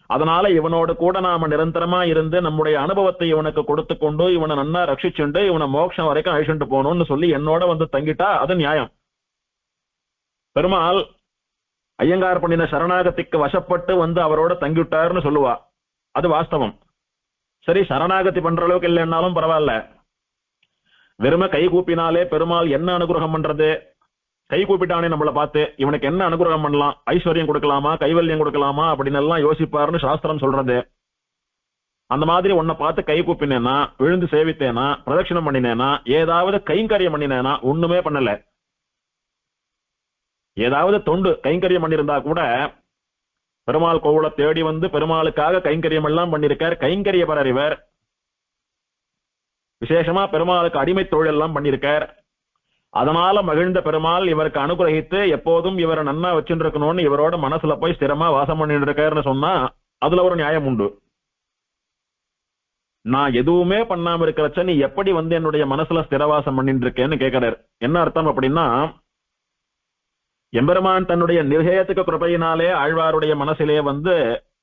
அதனால இவனோடு கூட நாம நிரந்தரமா இருந்து நம்முடைய அனுபவத்தை இவனுக்கு கொடுத்து கொண்டு இவனை நன்னா ரட்சிச்சுண்டு இவனை மோட்சம் வரைக்கும் அழிச்சுட்டு போகணும்னு சொல்லி என்னோட வந்து தங்கிட்டா அது நியாயம். பெருமாள் ஐயங்கார் பண்ணின சரணாகதிக்கு வசப்பட்டு வந்து அவரோட தங்கிவிட்டாருன்னு சொல்லுவா, அது வாஸ்தவம். சரி, சரணாகதி பண்ற அளவுக்கு இல்லைன்னாலும் பரவாயில்ல. வெறும கை கூப்பினாலே பெருமாள் என்ன அனுகிரகம் பண்றது? கை கூப்பிட்டானே நம்மளை பார்த்து, இவனுக்கு என்ன அனுகிரகம் பண்ணலாம்? ஐஸ்வர்யம் கொடுக்கலாமா, கைவல்யம் கொடுக்கலாமா அப்படின்னு எல்லாம் யோசிப்பாருன்னு சாஸ்திரம் சொல்றது. அந்த மாதிரி உன்னை பார்த்து கை கூப்பினேனா, விழுந்து சேவித்தேனா, பிரதட்சிணம் பண்ணினேனா, ஏதாவது கைங்கரியம் பண்ணினேனா? ஒண்ணுமே பண்ணல. ஏதாவது தொண்டு கைங்கரியம் பண்ணிருந்தா கூட பெருமாள் கோவிலை தேடி வந்து பெருமாளுக்காக கைங்கரியம் எல்லாம் பண்ணிருக்கார். கைங்கரியபரர் இவர். விசேஷமா பெருமாளுக்கு அடிமை தொழில் எல்லாம் பண்ணிருக்கார். அதனால மகிழ்ந்த பெருமாள் இவருக்கு அனுகிரகித்து எப்போதும் இவரை நன்னா வச்சுட்டு இருக்கணும்னு இவரோட மனசுல போய் ஸ்திரமா வாசம் பண்ணிட்டு இருக்காருன்னு சொன்னா அதுல ஒரு நியாயம் உண்டு. நான் எதுவுமே பண்ணாம இருக்கிறச்ச நீ எப்படி வந்து என்னுடைய மனசுல ஸ்திரவாசம் பண்ணிட்டு இருக்கேன்னு கேட்கிறார். என்ன அர்த்தம் அப்படின்னா, எம்பெருமான் தன்னுடைய நிர்ஹேயத்துக்கு கிருபையினாலே ஆழ்வாருடைய மனசிலே வந்து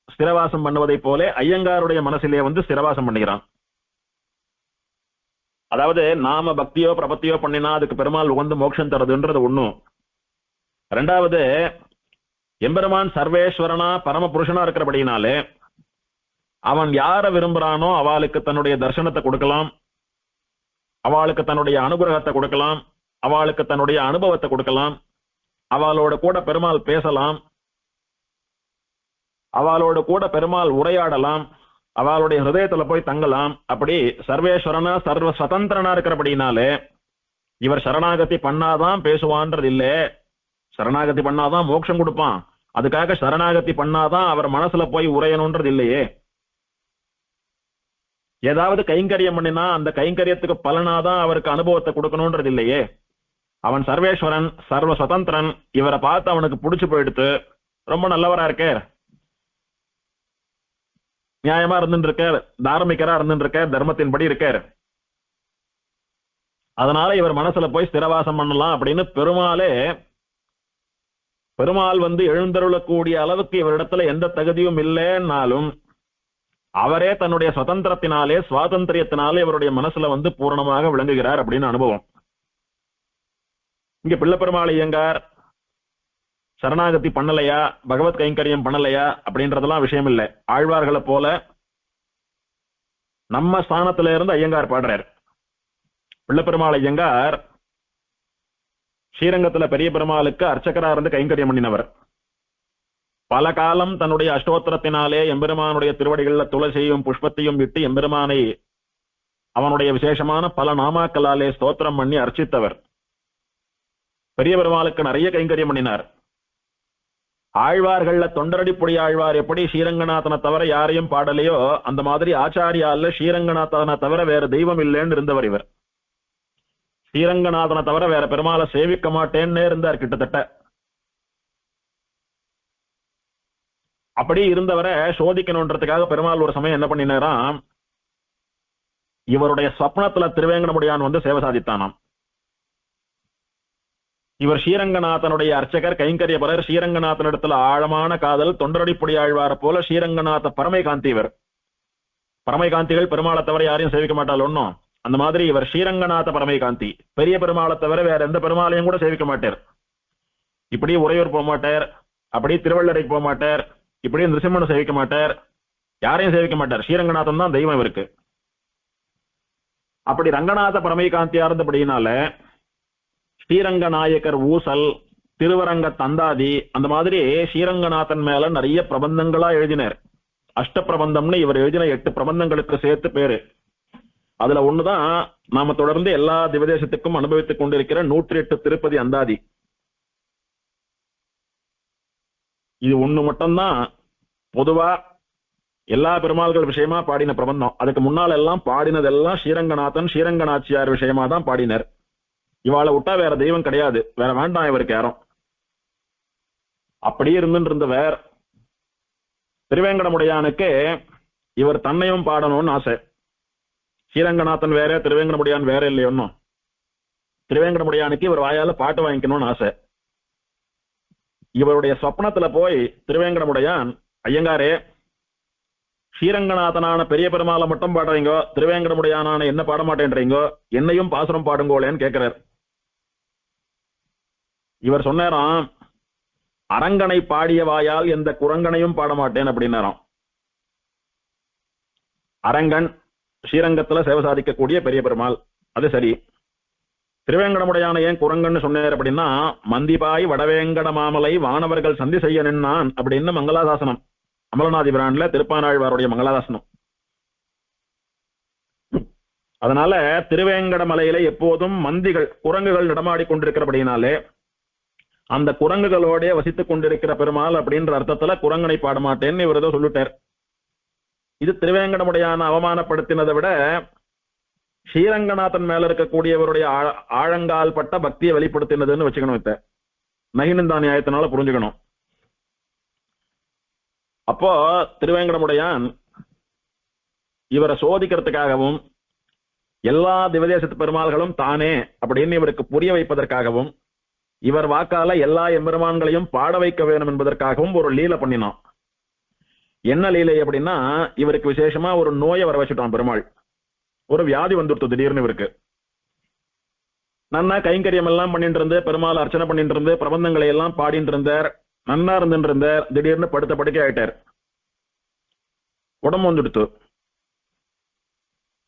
ஸ்திரவாசம் பண்ணுவதை போல ஐயங்காருடைய மனசிலே வந்து ஸ்திரவாசம் பண்ணுகிறான். அதாவது நாம பக்தியோ பிரபத்தியோ பண்ணினா அதுக்கு பெருமாள் உகந்து மோட்சம் தருதுன்றது ஒண்ணும். ரெண்டாவது, எம்பெருமான் சர்வேஸ்வரனா பரம புருஷனா இருக்கிறபடினாலே அவன் யார விரும்புறானோ அவளுக்கு தன்னுடைய தர்சனத்தை கொடுக்கலாம், அவளுக்கு தன்னுடைய அனுகிரகத்தை கொடுக்கலாம், அவளுக்கு தன்னுடைய அனுபவத்தை கொடுக்கலாம், அவளோட கூட பெருமாள் பேசலாம், அவளோட கூட பெருமாள் உரையாடலாம், அவளுடைய ஹிருதயத்துல போய் தங்கலாம். அப்படி சர்வேஸ்வரனா சர்வ சுதந்திரனா இருக்கிறபடினாலே இவர் சரணாகதி பண்ணாதான் பேசுவான்றது இல்ல, சரணாகதி பண்ணாதான் மோட்சம் கொடுப்பான், அதுக்காக சரணாகதி பண்ணாதான் அவர் மனசுல போய் உரையணும்ன்றது இல்லையே. ஏதாவது கைங்கரியம் பண்ணினா அந்த கைங்கரியத்துக்கு பலனாதான் அவருக்கு அனுபவத்தை கொடுக்கணும்ன்றது இல்லையே. அவன் சர்வேஸ்வரன், சர்வ சுதந்திரன். இவரை பார்த்து அவனுக்கு பிடிச்சு போயிடுத்து, ரொம்ப நல்லவரா இருக்கே, நியாயமா இருந்துட்டு இருக்கார், தார்மிகரா இருந்துட்டு இருக்கார், தர்மத்தின்படி இருக்கார், அதனால இவர் மனசுல போய் ஸ்திரவாசம் பண்ணலாம் அப்படின்னு பெருமாள் வந்து எழுந்தருளக்கூடிய அளவுக்கு இவரிடத்துல எந்த தகுதியும் இல்லைன்னாலும் அவரே தன்னுடைய சுதந்திரத்தினாலே சுவாதந்திரியத்தினாலே இவருடைய மனசுல வந்து பூரணமாக விளங்குகிறார் அப்படின்னு அனுபவம். இங்க பிள்ளை பெருமாள் ஐயங்கார் சரணாகதி பண்ணலையா, பகவத் கைங்கரியம் பண்ணலையா அப்படின்றதெல்லாம் விஷயம் இல்லை. ஆழ்வார்களை போல நம்ம ஸ்தானத்துல இருந்து ஐயங்கார் பாடுறார். பிள்ளை பெருமாள் ஐயங்கார் ஸ்ரீரங்கத்துல பெரிய பெருமாளுக்கு அர்ச்சகரா இருந்து கைங்கரியம் பண்ணினவர். பல காலம் தன்னுடைய அஷ்டோத்திரத்தினாலே எம்பெருமானுடைய திருவடிகள்ல துளசியையும் புஷ்பத்தையும் இட்டு எம்பெருமானை அவனுடைய விசேஷமான பல நாமாக்களாலே ஸ்தோத்திரம் பண்ணி அர்ச்சித்தவர். பெரிய பெருமாளுக்கு நிறைய கைங்கரியம் பண்ணினார். ஆழ்வார்கள்ல தொண்டரடிப்புடி ஆழ்வார் எப்படி ஸ்ரீரங்கநாதனை தவிர யாரையும் பாடலையோ அந்த மாதிரி ஆச்சாரியால ஸ்ரீரங்கநாதனை தவிர வேற தெய்வம் இல்லைன்னு இருந்தவர் இவர். ஸ்ரீரங்கநாதனை தவிர வேற பெருமாளை சேவிக்க மாட்டேன்னு இருந்தார் கிட்டத்தட்ட. அப்படி இருந்தவரை சோதிக்கணுன்றதுக்காக பெருமாள் ஒரு சமயம் என்ன பண்ணினாராம், இவருடைய சொப்னத்துல திருவேங்கடமுடியான் வந்து சேவை சாதித்தானாம். இவர் ஸ்ரீரங்கநாதனுடைய அர்ச்சகர், கைங்கரியபரர், ஸ்ரீரங்கநாதனிடத்துல ஆழமான காதல், தொண்டரடிப்பொடி ஆழ்வார போல ஸ்ரீரங்கநாத பரமைகாந்தி. இவர் பரமைகாந்திகள் பெருமாளை தவிர யாரையும் சேவிக்க மாட்டாள் ஒன்னும். அந்த மாதிரி இவர் ஸ்ரீரங்கநாத பரமைகாந்தி. பெரிய பெருமாளை தவிர வேற எந்த பெருமாளையும் கூட சேவிக்க மாட்டார். இப்படி உறையூர் போக மாட்டார், அப்படி திருவள்ளரைக்கு போக மாட்டார், இப்படி நிருசிம்மனை சேவிக்க மாட்டார், யாரையும் சேவிக்க மாட்டார். ஸ்ரீரங்கநாதன் தான் தெய்வம் இவருக்கு. அப்படி ரங்கநாத பரமைகாந்தியா இருந்தபடினால ஸ்ரீரங்க நாயக்கர் ஊசல், திருவரங்க தந்தாதி, அந்த மாதிரி ஸ்ரீரங்கநாதன் மேல நிறைய பிரபந்தங்களா எழுதினார். அஷ்ட பிரபந்தம்னு இவர் எழுதின 8 பிரபந்தங்களுக்கு சேர்த்து பேரு. அதுல ஒண்ணுதான் நாம தொடர்ந்து எல்லா திவதேசத்துக்கும் அனுபவித்துக் கொண்டிருக்கிற 108 திருப்பதி அந்தாதி. இது ஒண்ணு மட்டும்தான் பொதுவா எல்லா பெருமாள்கள் விஷயமா பாடின பிரபந்தம். அதுக்கு முன்னால எல்லாம் பாடினதெல்லாம் ஸ்ரீரங்கநாதன், ஸ்ரீரங்கநாச்சியார் விஷயமா தான் பாடினர். இவாளை விட்டா வேற தெய்வம் கிடையாது, வேற வேண்டாம் இவருக்கு யாரும். அப்படியே இருந்துருந்தவர் திருவேங்கடமுடையானுக்கு இவர் தன்னையும் பாடணும்னு ஆசை. ஸ்ரீரங்கநாதன் வேற, திருவேங்கடமுடையான் வேற இல்லையோன்னும். திருவேங்கடமுடையானுக்கு இவர் வாயால பாட்டு வாங்கிக்கணும்னு ஆசை. இவருடைய சொப்னத்துல போய் திருவேங்கடமுடையான், ஐயங்காரே, ஸ்ரீரங்கநாதனான பெரிய பெருமாளை மட்டும் பாடுறீங்கோ, திருவேங்கடமுடையானான என்ன பாட மாட்டேன்றீங்கோ, என்னையும் பாசுரம் பாடுங்கோலேன்னு கேட்கிறார். இவர் சொன்னாராம், அரங்கனை பாடிய வாயால் எந்த குரங்கனையும் பாட மாட்டேன் அப்படின்னாராம். அரங்கன் ஸ்ரீரங்கத்துல சேவை சாதிக்கக்கூடிய பெரிய பெருமாள், அது சரி. திருவேங்கடமுடையான ஏன் குரங்கன்னு சொன்னார் அப்படின்னா, மந்திபாய் வடவேங்கட மாமலை வானவர்கள் சந்தி செய்ய நின்னான் அப்படின்னு மங்களாசாசனம், அமலநாதி பிரான்ல திருப்பானாழ்வாருடைய மங்களாதாசனம். அதனால திருவேங்கட மலையில எப்போதும் மந்திகள், குரங்குகள் நடமாடி கொண்டிருக்கிறபடினாலே அந்த குரங்குகளோட வசித்துக் கொண்டிருக்கிற பெருமாள் அப்படின்ற அர்த்தத்துல குரங்கனை பாட மாட்டேன்னு இவர் ஏதோ சொல்லிட்டார். இது திருவேங்கடமுடையான அவமானப்படுத்தினதை விட ஸ்ரீரங்கநாதன் மேல இருக்கக்கூடியவருடைய ஆழங்கால் பட்ட பக்தியை வெளிப்படுத்தினதுன்னு வச்சுக்கணும். இத்த நகினந்தா நியாயத்தினால புரிஞ்சுக்கணும். அப்போ திருவேங்கடமுடையான் இவரை சோதிக்கிறதுக்காகவும் எல்லா திவதேசத்து பெருமாள்களும் தானே அப்படின்னு இவருக்கு புரிய வைப்பதற்காகவும் இவர் வாக்கால எல்லா எம்பெருமான்களையும் பாட வைக்க வேணும் என்பதற்காகவும் ஒரு லீலை பண்ணினான். என்ன லீலை அப்படின்னா, இவருக்கு விசேஷமா ஒரு நோயை வர வச்சுட்டான் பெருமாள். ஒரு வியாதி வந்துடுத்து திடீர்னு இவருக்கு. நன்னா கைங்கரியம் எல்லாம் பண்ணிட்டு இருந்து, பெருமாள் அர்ச்சனை பண்ணிட்டு இருந்து, பிரபந்தங்களை எல்லாம் பாடிட்டு இருந்தார், நன்னா இருந்துட்டு இருந்தார். திடீர்னு படுத்த படுக்கை ஆயிட்டார், உடம்பு வந்துடுத்து.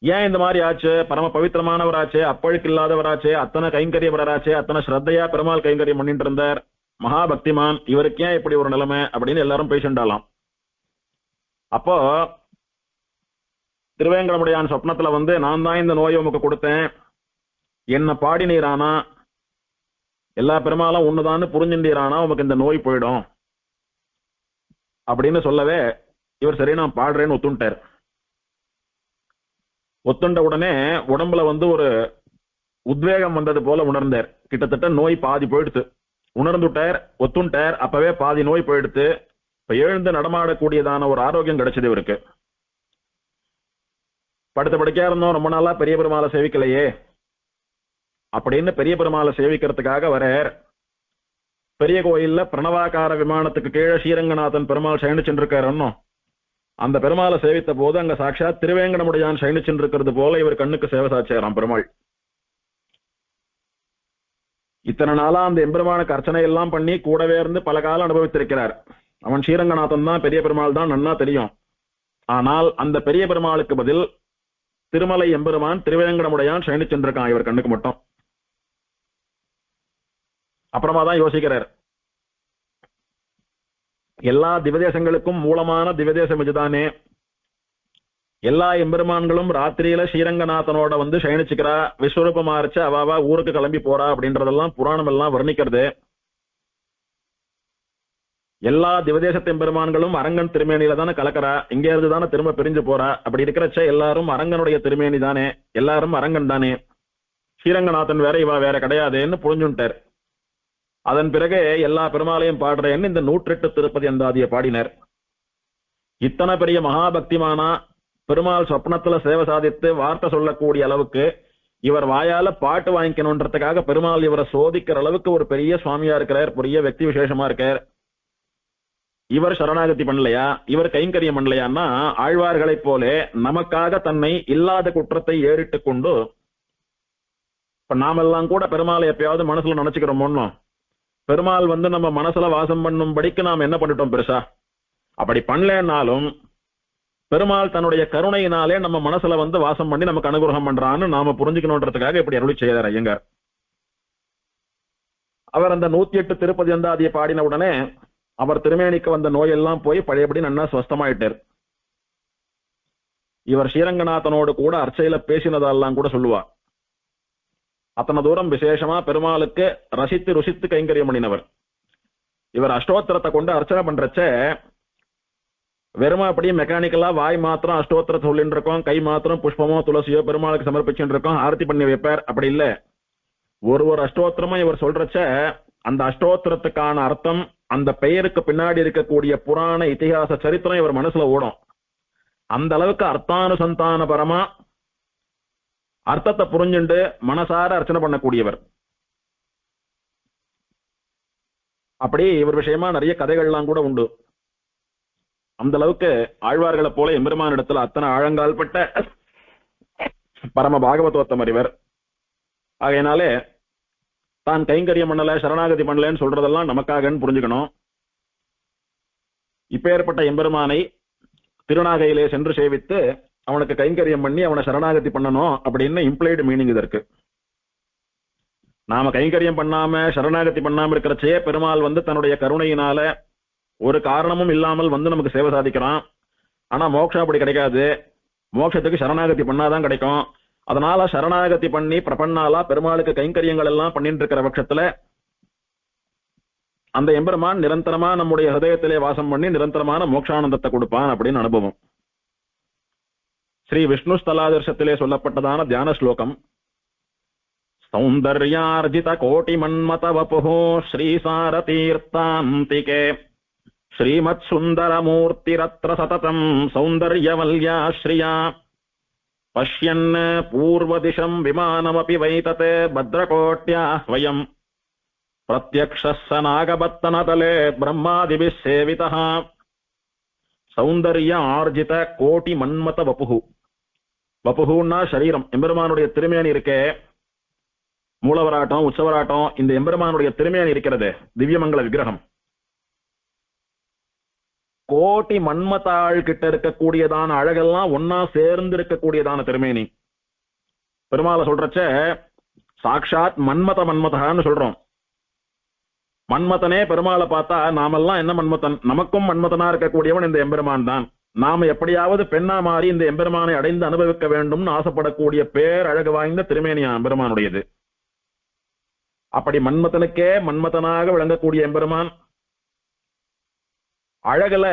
ஏன் இந்த மாதிரி ஆச்சு? பரம பவித்திரமானவராச்சே, அப்பழுக்கு இல்லாதவராச்சே, அத்தனை கைங்கரியவராச்சே, அத்தனை ஸ்ரத்தையா பெருமாள் கைங்கரியம் பண்ணிட்டு இருந்தார், மகாபக்திமான், இவருக்கு ஏன் இப்படி ஒரு நிலைமை அப்படின்னு எல்லாரும் பேசிண்டாலாம். அப்போ திருவேங்கடமுடையான் சொப்னத்துல வந்து, நான் தான் இந்த நோயை உமக்கு கொடுத்தேன், என்ன பாடினீரானா, எல்லா பெருமாளும் ஒண்ணுதான்னு புரிஞ்சுட்டீரானா உமக்கு இந்த நோய் போயிடும் அப்படின்னு சொல்லவே இவர் சரி நான் பாடுறேன்னு ஒத்துண்டார். ஒத்துண்ட உடனே உடம்புல வந்து ஒரு உத்வேகம் வந்தது போல உணர்ந்தார். கிட்டத்தட்ட நோய் பாதி போயிடுத்து. உணர்ந்துட்டார், ஒத்துண்டார், அப்பவே பாதி நோய் போயிடுத்து. இப்ப எழுந்து நடமாடக்கூடியதான ஒரு ஆரோக்கியம் கிடைச்சது இவருக்கு. படுத்த படுக்கையா இருந்தோம், ரொம்ப நாளா பெரிய பெருமாளை சேவிக்கலையே அப்படின்னு பெரிய பெருமாளை சேவிக்கிறதுக்காக வரார். பெரிய கோயில்ல பிரணவாகார விமானத்துக்கு கீழே ஸ்ரீரங்கநாதன் பெருமாள் சயனிச்சுருக்காரு. அந்த பெருமாளை சேவித்த போது அங்க சாட்சாத் திருவேங்கடமுடையான் சயனிச்சுருக்கிறது போல இவர் கண்ணுக்கு சேவை சாட்சியாராம் பெருமாள். இத்தனை நாளா அந்த எம்பெருமானுக்கு அர்ச்சனை எல்லாம் பண்ணி கூடவே இருந்து பல காலம் அனுபவித்திருக்கிறார். அவன் ஸ்ரீரங்கநாதன் தான், பெரிய பெருமாள் தான் நன்னா தெரியும். ஆனால் அந்த பெரிய பெருமாளுக்கு பதில் திருமலை எம்பெருமான் திருவேங்கடமுடையான் சயனிச்சுருக்கான் இவர் கண்ணுக்கு மட்டும். அப்புறமா தான் யோசிக்கிறார், எல்லா திவதேசங்களுக்கும் மூலமான திவதேசம் இதுதானே, எல்லா எம்பெருமான்களும் ராத்திரியில ஸ்ரீரங்கநாதனோட வந்து சயனிச்சுக்கிறா, விஸ்வரூபமா இருச்சு, அவாவா ஊருக்கு கிளம்பி போறா அப்படின்றதெல்லாம் புராணம் எல்லாம் வர்ணிக்கிறது. எல்லா திவதேசத்து எம்பெருமான்களும் அரங்கன் திருமேனியில தானே கலக்கிறா, இங்க இருந்து தானே திரும்ப பிரிஞ்சு போறா. அப்படி இருக்கிறச்ச எல்லாரும் அரங்கனுடைய திருமேனி தானே, எல்லாரும் அரங்கன் தானே, ஸ்ரீரங்கநாதன் வேற இவா வேற கிடையாதுன்னு புரிஞ்சுட்டார். அதன் பிறகு எல்லா பெருமாளையும் பாடுறேன்னு இந்த 108 திருப்பதி அந்தாதியை பாடினர். இத்தனை பெரிய மகாபக்திமானா பெருமாள் சொப்னத்துல சேவை சாதித்து வார்த்தை சொல்லக்கூடிய அளவுக்கு இவர் வாயால பாட்டு வாங்கிக்கணும்ன்றதுக்காக பெருமாள் இவரை சோதிக்கிற அளவுக்கு ஒரு பெரிய சுவாமியா இருக்கிறார், பெரிய వ్యక్తి விசேஷமா இருக்கார். இவர் சரணாகதி பண்ணலையா, இவர் கைங்கரியம் பண்ணலையான்னா ஆழ்வார்களைப் போல நமக்காக தன்னை இல்லாத குற்றத்தை ஏறிட்டு கொண்டு, இப்ப நாமெல்லாம் கூட பெருமாளை எப்பயாவது மனசுல நினைச்சுக்கிறோமோன்னு, பெருமாள் நம்ம மனசுல வாசம் பண்ணும்படிக்கு நாம் என்ன பண்ணிட்டோம் பெருசா? அப்படி பண்ணலனாலும் பெருமாள் தன்னுடைய கருணையினாலே நம்ம மனசுல வாசம் பண்ணி நமக்கு அனுகிரகம் பண்றான்னு நாம புரிஞ்சுக்கணுன்றதுக்காக இப்படி அருளி செய்தார் ஐயங்கார். அவர் அந்த 108 திருப்பதி அந்தாதியை பாடின உடனே அவர் திருமேனிக்கு வந்த நோயெல்லாம் போய் பழையபடி நன்னா ஸ்வஸ்தமாயிட்டார். இவர் ஸ்ரீரங்கநாதனோடு கூட அர்ச்சையில பேசினதெல்லாம் கூட சொல்லுவார். அத்தனை தூரம் விசேஷமா பெருமாளுக்கு ரசித்து ருசித்து கைங்கரியம் பண்ணினவர். இவர் அஷ்டோத்திரத்தை கொண்டு அர்ச்சனை பண்றச்ச வெறுமா அப்படியே மெக்கானிக்கலா வாய் மாத்திரம் அஷ்டோத்திரத்தை சொல்லிட்டு இருக்கோம், கை மாத்திரம் புஷ்பமோ துளசியோ பெருமாளுக்கு சமர்ப்பிச்சுட்டு இருக்கோம், ஆரத்தி பண்ணி வைப்பார், அப்படி இல்ல. ஒரு அஷ்டோத்திரமா இவர் சொல்றச்ச அந்த அஷ்டோத்திரத்துக்கான அர்த்தம், அந்த பெயருக்கு பின்னாடி இருக்கக்கூடிய புராண இதிகாச சரித்திரம் இவர் மனசுல ஓடும். அந்த அளவுக்கு அர்த்தானுசந்தான பரமா அர்த்தத்தை புரிஞ்சுண்டு மனசார அர்ச்சனை பண்ணக்கூடியவர். அப்படி இவர் விஷயமா நிறைய கதைகள்லாம் கூட உண்டு. அந்த அளவுக்கு ஆழ்வார்களை போல எம்பெருமானிடத்துல அத்தனை ஆழங்கால்பட்ட பரம பாகவதோத்தம் அறிவர். ஆகையினாலே தான் கைங்கரியம் பண்ணல, சரணாகதி பண்ணலன்னு சொல்றதெல்லாம் நமக்காகன்னு புரிஞ்சுக்கணும். இப்பேற்பட்ட எம்பெருமானை திருநாகையிலே சென்று சேவித்து அவனுக்கு கைங்கரியம் பண்ணி அவனை சரணாகதி பண்ணணும் அப்படின்னு இம்ப்ளைடு மீனிங் இதற்கு. நாம கைங்கரியம் பண்ணாம சரணாகதி பண்ணாம இருக்கிறச்சே பெருமாள் தன்னுடைய கருணையினால ஒரு காரணமும் இல்லாமல் நமக்கு சேவை சாதிக்கிறான். ஆனா மோட்சம் அப்படி கிடைக்காது. மோட்சத்துக்கு சரணாகதி பண்ணாதான் கிடைக்கும். அதனால சரணாகதி பண்ணி பிரபன்னாலா பெருமாளுக்கு கைங்கரியங்கள் எல்லாம் பண்ணிட்டு இருக்கிற பட்சத்துல அந்த எம்பெருமான் நிரந்தரமா நம்முடைய ஹிருதயத்திலே வாசம் பண்ணி நிரந்தரமான மோட்சானந்தத்தை கொடுப்பான் அப்படின்னு அனுபவம். ஸ்ரீ விஷ்ணு ஸ்தலாதர்ஷத்திலே சொல்லப்பட்டதான தியான ஸ்லோகம். சௌந்தர்யார்ஜித கோட்டி மன்மத வபுஹோ ஸ்ரீசார தீர்த்தாந்திகே ஸ்ரீமத் சுந்தரமூர்த்திரத்ர சததம் சௌந்தர்யவல்யாஸ்ரியா பஷ்யன் பூர்வதிஷம் விமானமபி வைததே பத்ரகோட்யா ஸ்வயம் பிரத்யக்ஷः ஸ நாகபத்தனதலே பிரம்மாதிபிः சேவிதः. சௌந்தர்ய ஆர்ஜித கோட்டி மன்மத வபுஹு. வபுஹுன்னா சரீரம். எம்பெருமானுடைய திருமேனி இருக்கே, மூலவராட்டம் உற்சவராட்டம், இந்த எம்பெருமானுடைய திருமேனி இருக்கிறது திவ்யமங்கல விக்கிரகம். கோட்டி மன்மத்தாள் கிட்ட இருக்கக்கூடியதான அழகெல்லாம் ஒன்னா சேர்ந்து இருக்கக்கூடியதான திருமேனி. பெருமாளை சொல்றச்ச சாட்சாத் மன்மதன்னு சொல்றோம். மன்மதனே பெருமாளை பார்த்தா நாமெல்லாம் என்ன மன்மதன், நமக்கும் மன்மதனா இருக்கக்கூடியவன் இந்த எம்பெருமான் தான். நாம எப்படியாவது பெண்ணா மாறி இந்த எம்பெருமானை அடைந்து அனுபவிக்க வேண்டும்னு ஆசைப்படக்கூடிய பேர் அழகு வாய்ந்த திருமேனியா எம்பெருமானுடையது. அப்படி மன்மதனுக்கே மன்மதனாக விளங்கக்கூடிய எம்பெருமான் அழகுல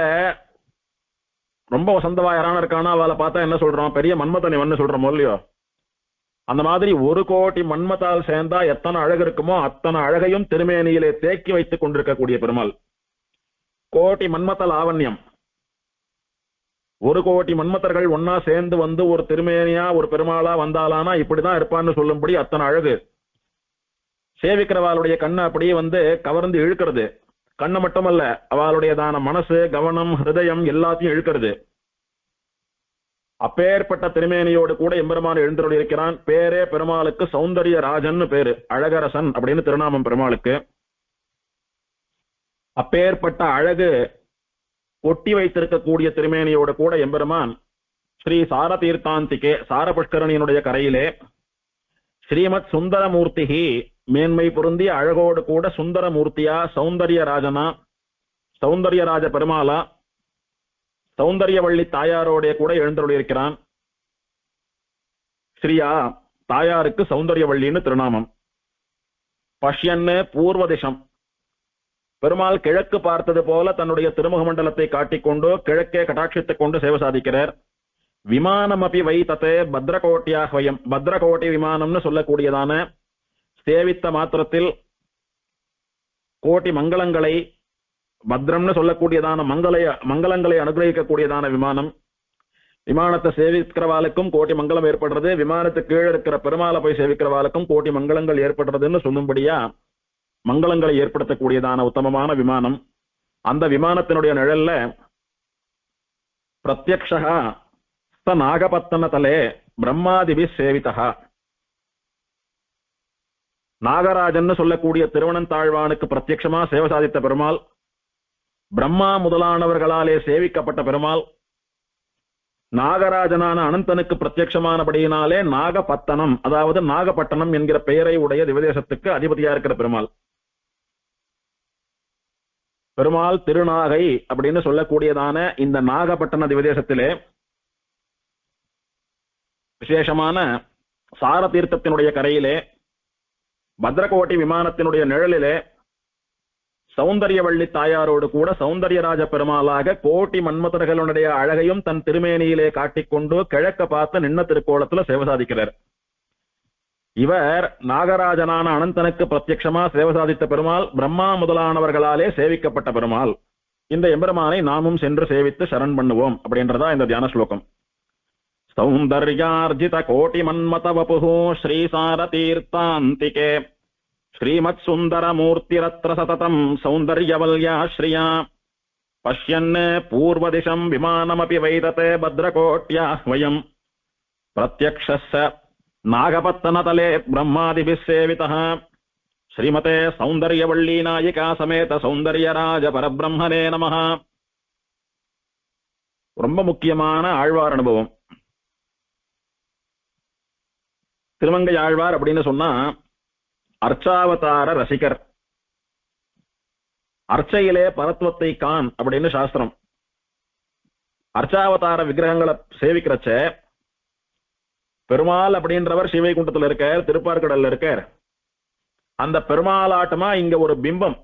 ரொம்ப வசந்தவா யாரான இருக்கானா அவளை பார்த்தா என்ன சொல்றோம், பெரிய மன்மதன் இவன்னு சொல்றோம் இல்லையோ. அந்த மாதிரி 1 கோடி மன்மத்தால் சேர்ந்தா எத்தனை அழகு இருக்குமோ அத்தனை அழகையும் திருமேனியிலே தேக்கி வைத்துக் கொண்டிருக்கக்கூடிய பெருமாள். கோட்டி மன்மத்த லாவண்யம். 1 கோடி மன்மத்தர்கள் ஒன்னா சேர்ந்து ஒரு திருமேனியா ஒரு பெருமாளா வந்தாலானா இப்படிதான் இருப்பான்னு சொல்லும்படி அத்தனை அழகு. சேவிக்கிறவாளுடைய கண்ணை அப்படியே கவர்ந்து இழுக்கிறது. கண்ணு மட்டுமல்ல, அவளுடையதான மனசு, கவனம், ஹிருதயம் எல்லாத்தையும் இழுக்கிறது. அப்பேற்பட்ட திருமேனியோடு கூட எம்பெருமான் எழுந்தருளி இருக்கிறான். பேரே பெருமாளுக்கு சௌந்தர்ய ராஜன் பேரு, அழகரசன் அப்படின்னு திருநாமம் பெருமாளுக்கு. அப்பேற்பட்ட அழகு கொட்டி வைத்திருக்கக்கூடிய திருமேனியோடு கூட எம்பெருமான் ஸ்ரீ சார தீர்த்தாந்திகே, சார புஷ்கரணியினுடைய கரையிலே ஸ்ரீமத் சுந்தரமூர்த்திகி, மேன்மை பொருந்திய அழகோடு கூட சுந்தரமூர்த்தியா, சௌந்தர்ய ராஜனா, சௌந்தர்யராஜ பெருமாளா, சௌந்தர்யவள்ளி தாயாரோடைய கூட எழுந்தருளியிருக்கிறான். ஸ்ரீயா தாயாருக்கு சௌந்தர்யவள்ளின்னு திருநாமம். பஷ்யன்னு பூர்வதிஷம். பெருமாள் கிழக்கு பார்த்தது போல தன்னுடைய திருமுக மண்டலத்தை காட்டிக்கொண்டு கிழக்கே கடாட்சித்துக் கொண்டு சேவை சாதிக்கிறார். விமானம் அப்படி வைத்தே பத்ரகோட்டியாஹ்வயம். பத்ரகோட்டி விமானம்னு சொல்லக்கூடியதான சேவித்த மாத்திரத்தில் கோட்டி மங்களங்களை, பத்ரம்னு சொல்லக்கூடியதான மங்களங்களை அனுகிரகிக்கக்கூடியதான விமானம். விமானத்தை சேவிக்கிறவாளுக்கும் கோட்டி மங்களம் ஏற்படுறது, விமானத்துக்கு கீழே இருக்கிற பெருமாளை போய் சேவிக்கிறவாளுக்கும் கோட்டி மங்களங்கள் ஏற்படுறதுன்னு சொல்லும்படியா மங்களங்களை ஏற்படுத்தக்கூடியதான உத்தமமான விமானம். அந்த விமானத்தினுடைய நிழல்ல பிரத்யக்ஷா ச நாகபத்தன தலே பிரம்மாதிபி சேவிதா. நாகராஜன் சொல்லக்கூடிய திருவனந்தாழ்வானுக்கு பிரத்யக்ஷமா சேவை சாதித்த பெருமாள், பிரம்மா முதலானவர்களாலே சேவிக்கப்பட்ட பெருமாள், நாகராஜனான அனந்தனுக்கு பிரத்யட்சமானபடியினாலே நாகபத்தனம், அதாவது நாகப்பட்டணம் என்கிற பெயரை உடைய திவதேசத்துக்கு அதிபதியா இருக்கிற பெருமாள். பெருமாள் திருநாகை அப்படின்னு சொல்லக்கூடியதான இந்த நாகப்பட்டண திவதேசத்திலே விசேஷமான சாரதீர்த்தத்தினுடைய கரையிலே பத்ரகோட்டி விமானத்தினுடைய நிழலிலே சௌந்தரியவள்ளி தாயாரோடு கூட சௌந்தரியராஜ பெருமாளாக கோட்டி மன்மதர்களுடைய அழகையும் தன் திருமேனியிலே காட்டிக்கொண்டு கிழக்க பார்த்து நின்ன திருக்கோலத்துல சேவை சாதிக்கிறார். இவர் நாகராஜனான அனந்தனுக்கு பிரத்யட்சமா சேவை சாதித்த பெருமாள், பிரம்மா முதலானவர்களாலே சேவிக்கப்பட்ட பெருமாள். இந்த எம்பெருமானை நாமும் சென்று சேவித்து சரண் பண்ணுவோம் அப்படின்றதா இந்த தியான ஸ்லோகம். சௌந்தர்யார்ஜித கோட்டி மன்மத வபுஹு ஸ்ரீசார தீர்த்தாந்திகே ஸ்ரீமத் சுந்தர மூர்த்திரத்ர சததம் சௌந்தர்யவல்யாஸ்ரீயா பஷ்யன் பூர்வதிசம் விமானமபி வைததே பத்ரகோட்யாஹ் வயம் பிரத்யக்ஷஸ்ஸ நாகபத்தனதலே பிரம்மாதிபிஸ் சேவிதः ஸ்ரீமதே சௌந்தர்யவள்ளி நாயிகா சமேத சௌந்தர்யராஜ பரபிரம்மனே நமஹ. ரொம்ப முக்கியமான ஆழ்வார் அனுபவம். திருமங்கை ஆழ்வார் அப்படின்னு சொன்னா அர்ச்சாவதார ரசிகர். அர்ச்சையிலே பரத்வத்தை கான் அப்படின்னு சாஸ்திரம். அர்ச்சாவதார விக்கிரகங்களை சேவிக்கிறச்ச பெருமாள் அப்படின்றவர் சிவைகுண்டத்துல இருக்கார், திருப்பார்கடல்ல இருக்கார். அந்த பெருமாளாட்டமா இங்க ஒரு பிம்பம்,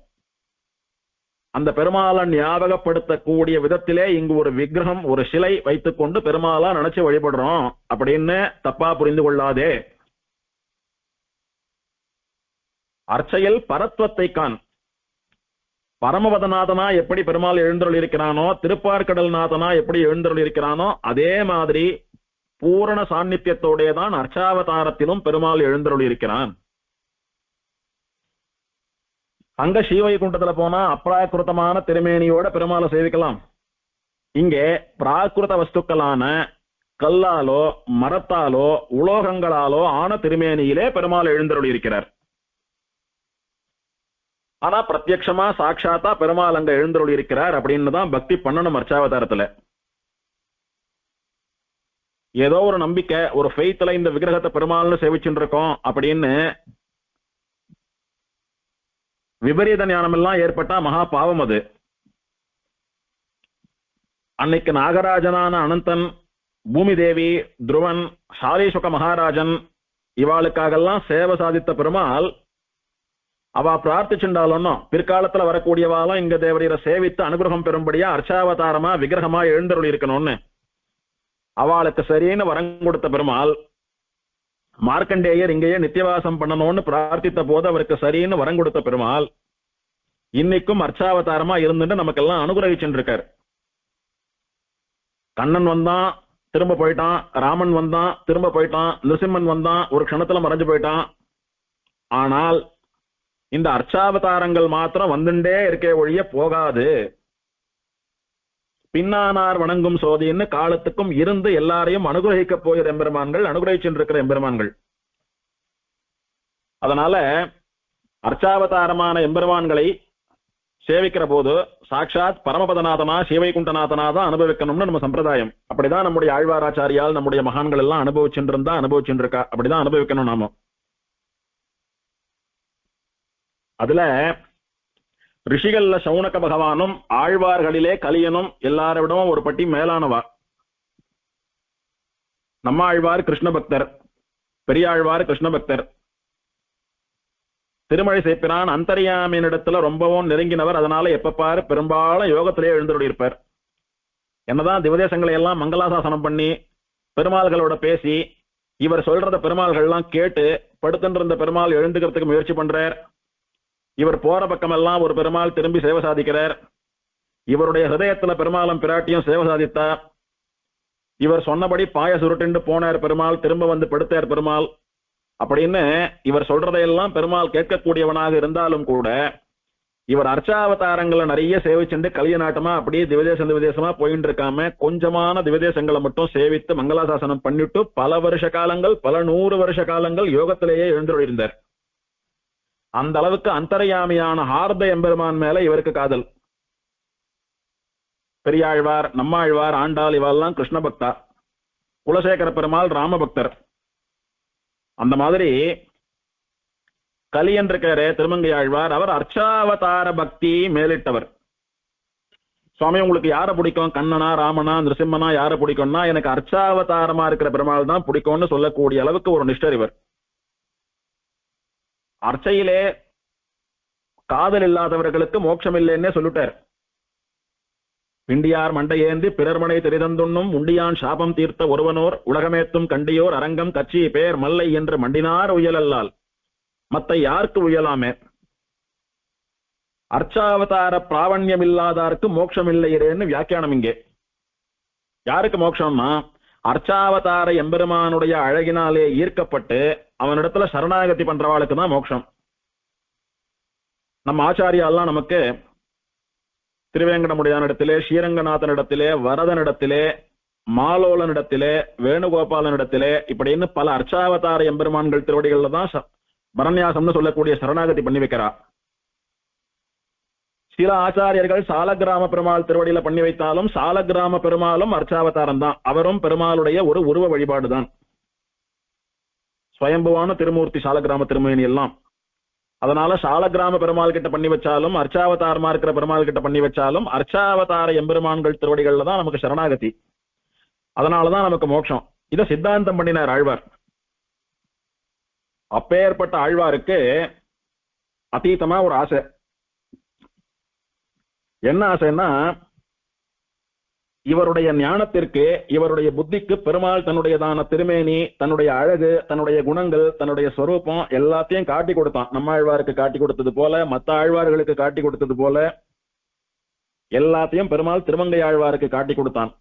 அந்த பெருமாளை ஞாபகப்படுத்தக்கூடிய விதத்திலே இங்கு ஒரு விக்கிரகம், ஒரு சிலை வைத்துக் கொண்டு பெருமாளா நினைச்சு வழிபடுறோம் அப்படின்னு தப்பா புரிந்து கொள்ளாதே. அர்ச்சையில் பரத்வத்தை கான். பரமபதநாதனா எப்படி பெருமாள் எழுந்தருள் இருக்கிறானோ, திருப்பார்கடல் நாதனா எப்படி எழுந்தருள் இருக்கிறானோ, அதே மாதிரி பூரண சாநித்தியத்தோடேதான் அர்ச்சாவதாரத்திலும் பெருமாள் எழுந்தருள் இருக்கிறான். அங்க ஸ்ரீவைகுண்டத்துல போனா அப்ராக்கிருதமான திருமேனியோட பெருமாளை சேவிக்கலாம். இங்கே பிராகிருத வஸ்துக்களான கல்லாலோ மரத்தாலோ உலோகங்களாலோ ஆன திருமேனியிலே பெருமாள் எழுந்தருள் இருக்கிறார். ஆனா பிரத்யட்சமா சாட்சாத்தா பெருமாள் அங்க எழுந்தருள் இருக்கிறார் அப்படின்னு தான் பக்தி பண்ணணும் அர்ச்சாவதாரத்துல. ஏதோ ஒரு நம்பிக்கை, ஒரு ஃபெய்த்ல இந்த விக்கிரகத்தை பெருமாள்னு சேவிச்சுட்டு இருக்கோம் அப்படின்னு விபரீத ஞானம் எல்லாம் ஏற்பட்டா மகா பாவம் அது. அன்னைக்கு நாகராஜனான அனந்தன், பூமி தேவி, துருவன், சாரீசுக மகாராஜன் இவாளுக்காகெல்லாம் சேவை சாதித்த பெருமாள் அவ பிரார்த்திச்சுண்டாலும் பிற்காலத்துல வரக்கூடியவாலும் இங்க தேவரீரை சேவித்து அனுகிரகம் பெறும்படியா அர்ச்சாவதாரமா விக்கிரகமா எழுந்தருள் இருக்கணும்னு அவளுக்கு சரின்னு வரம் கொடுத்த பெருமாள் மார்க்கண்டேயர் இங்கேயே நித்தியவாசம் பண்ணணும்னு பிரார்த்தித்த போது அவருக்கு சரின்னு வரம் கொடுத்த பெருமாள் இன்னைக்கும் அர்ச்சாவதாரமா இருந்துட்டு நமக்கெல்லாம் அனுகிரகிச்சுட்டு இருக்கார். கண்ணன் வந்தான் திரும்ப போயிட்டான், ராமன் வந்தான் திரும்ப போயிட்டான், நிருசிம்மன் வந்தான் ஒரு க்ஷணத்துல மறைஞ்சு போயிட்டான். ஆனால் இந்த அர்ச்சாவதாரங்கள் மாத்திரம் வந்துட்டே இருக்கே ஒழிய போகாது. பின்னானார் வணங்கும் சோதின்னு காலத்துக்கும் இருந்து எல்லாரையும் அனுகிரகிக்க போகிற எம்பெருமான்கள், அனுகிரகிச்சுருக்கிற எம்பெருமான்கள். அதனால அர்ச்சாவதாரமான எம்பெருமான்களை சேவிக்கிற போது சாட்சாத் பரமபதநாதனா சிவைகுண்டநாதனா தான் அனுபவிக்கணும்னு நம்ம சம்பிரதாயம். அப்படிதான் நம்முடைய ஆழ்வாராச்சாரியால் நம்முடைய மகான்கள் எல்லாம் அனுபவிச்சுட்டு இருந்தா அனுபவிச்சுட்டு இருக்கா, அப்படிதான் அனுபவிக்கணும் நாம. அதுல ரிஷிகள்ல சௌனக பகவானும் ஆழ்வார்களிலே கலியனும் எல்லாரை விடவும் ஒரு பட்டி மேலானவா. நம்ம ஆழ்வார் கிருஷ்ண பக்தர், பெரியாழ்வார் கிருஷ்ண பக்தர். திருமழை சேப்பிரான் அந்தரியாமியினிடத்துல ரொம்பவும் நெருங்கினவர். அதனால எப்ப பாரு பெரும்பாலும் யோகத்திலே எழுந்தருளி இருப்பார். என்னதான் திவதேசங்களை எல்லாம் மங்களாசாசனம் பண்ணி பெருமாள்களோட பேசி இவர் சொல்றத பெருமாள்கள்லாம் கேட்டு படுத்துன்ற பெருமாள் எழுந்துக்கிறதுக்கு முயற்சி பண்றார். இவர் போற பக்கமெல்லாம் ஒரு பெருமாள் திரும்பி சேவை சாதிக்கிறார். இவருடைய ஹிருதயத்துல பெருமாளும் பிராட்டியும் சேவை சாதித்தார். இவர் சொன்னபடி பாய சுருட்டு போனார் பெருமாள், திரும்ப வந்து படுத்தார் பெருமாள் அப்படின்னு இவர் சொல்றதையெல்லாம் பெருமாள் கேட்கக்கூடியவனாக இருந்தாலும் கூட இவர் அர்ச்சாவதாரங்களை நிறைய சேவிச்சுட்டு கலிய நாட்டமா அப்படியே திவதேசமா போயிட்டு இருக்காம கொஞ்சமான திவதேசங்களை மட்டும் சேவித்து மங்களாசாசனம் பண்ணிட்டு பல வருஷ காலங்கள், பல 100 வருஷ காலங்கள் யோகத்திலேயே எழுந்துள்ளிருந்தார். அந்த அளவுக்கு அந்தர்யாமியான ஹார்த எம்பெருமான் மேல இவருக்கு காதல். பெரியாழ்வார், நம்மாழ்வார், ஆண்டாள் இவெல்லாம் கிருஷ்ண பக்தா, குலசேகர பெருமாள் ராமபக்தர். அந்த மாதிரி கலியன் இருக்காரு திருமங்கை ஆழ்வார், அவர் அர்ச்சாவதார பக்தி மேலிட்டவர். சுவாமி உங்களுக்கு யார பிடிக்கும், கண்ணனா ராமனா நிருசிம்மனா யார பிடிக்கும்னா எனக்கு அர்ச்சாவதாரமா இருக்கிற பெருமாள் தான் பிடிக்கும்னு சொல்லக்கூடிய அளவுக்கு ஒரு நிஷ்டர் இவர். அர்ச்சையிலே காதல் இல்லாதவர்களுக்கு மோட்சம் இல்லைன்னே சொல்லிட்டார். பிண்டியார் மண்டையேந்தி பிறர்மனை தெரிதந்துண்ணும் உண்டியான் சாபம் தீர்த்த ஒருவனோர் உலகமேத்தும் கண்டியோர் அரங்கம் கட்சி பேர் மல்லை என்று மண்டினார் உயலல்லால் மத்த யாருக்கு உயலாமே. அர்ச்சாவதார பிராவண்யம் இல்லாதாருக்கு மோட்சம் இல்லையேன்னு வியாக்கியானம் இங்கே. யாருக்கு மோட்சம்னா அர்ச்சாவதார எம்பெருமானுடைய அழகினாலே ஈர்க்கப்பட்டு அவனிடத்துல சரணாகதி பண்றவாளுக்கு தான் மோட்சம். நம்ம ஆச்சாரியாலாம் நமக்கு திருவேங்கடமுடியானிடத்திலே, ஸ்ரீரங்கநாதனிடத்திலே, வரதனிடத்திலே, மாலோலனிடத்திலே, வேணுகோபாலனிடத்திலே இப்படின்னு பல அர்ச்சாவதார எம்பெருமான்கள் திருவடிகள்ல தான் பரநியாசம்னு சொல்லக்கூடிய சரணாகதி பண்ணி வைக்கிறா. சில ஆச்சாரியர்கள் சாலக்கிராம பெருமாள் திருவடியில பண்ணி வைத்தாலும் சாலக்கிராம பெருமாளும் அர்ச்சாவதாரம் தான், அவரும் பெருமாளுடைய ஒரு உருவ வழிபாடுதான். ஸ்வயம்புவான திருமூர்த்தி சாலக்கிராம திருமேனி எல்லாம். அதனால சாலக்கிராம பெருமாள் கிட்ட பண்ணி வச்சாலும் அர்ச்சாவதாரமா இருக்கிற பெருமாள் கிட்ட பண்ணி வச்சாலும் அர்ச்சாவதார எம்பெருமான்கள் திருவடிகள்ல தான் நமக்கு சரணாகதி. அதனாலதான் நமக்கு மோட்சம். இத சித்தாந்தம் பண்ணினார் ஆழ்வார். அப்பேற்பட்ட ஆழ்வாருக்கு அதீதமா ஒரு ஆசை. என்ன ஆசைன்னா இவருடைய ஞானத்திற்கு, இவருடைய புத்திக்கு பெருமாள் தன்னுடையதான திருமேனி, தன்னுடைய அழகு, தன்னுடைய குணங்கள், தன்னுடைய ஸ்வரூபம் எல்லாத்தையும் காட்டி கொடுத்தான். நம்ம ஆழ்வாருக்கு காட்டி கொடுத்தது போல, மத்த ஆழ்வார்களுக்கு காட்டி கொடுத்தது போல எல்லாத்தையும் பெருமாள் திருமங்கை ஆழ்வாருக்கு காட்டி கொடுத்தான்.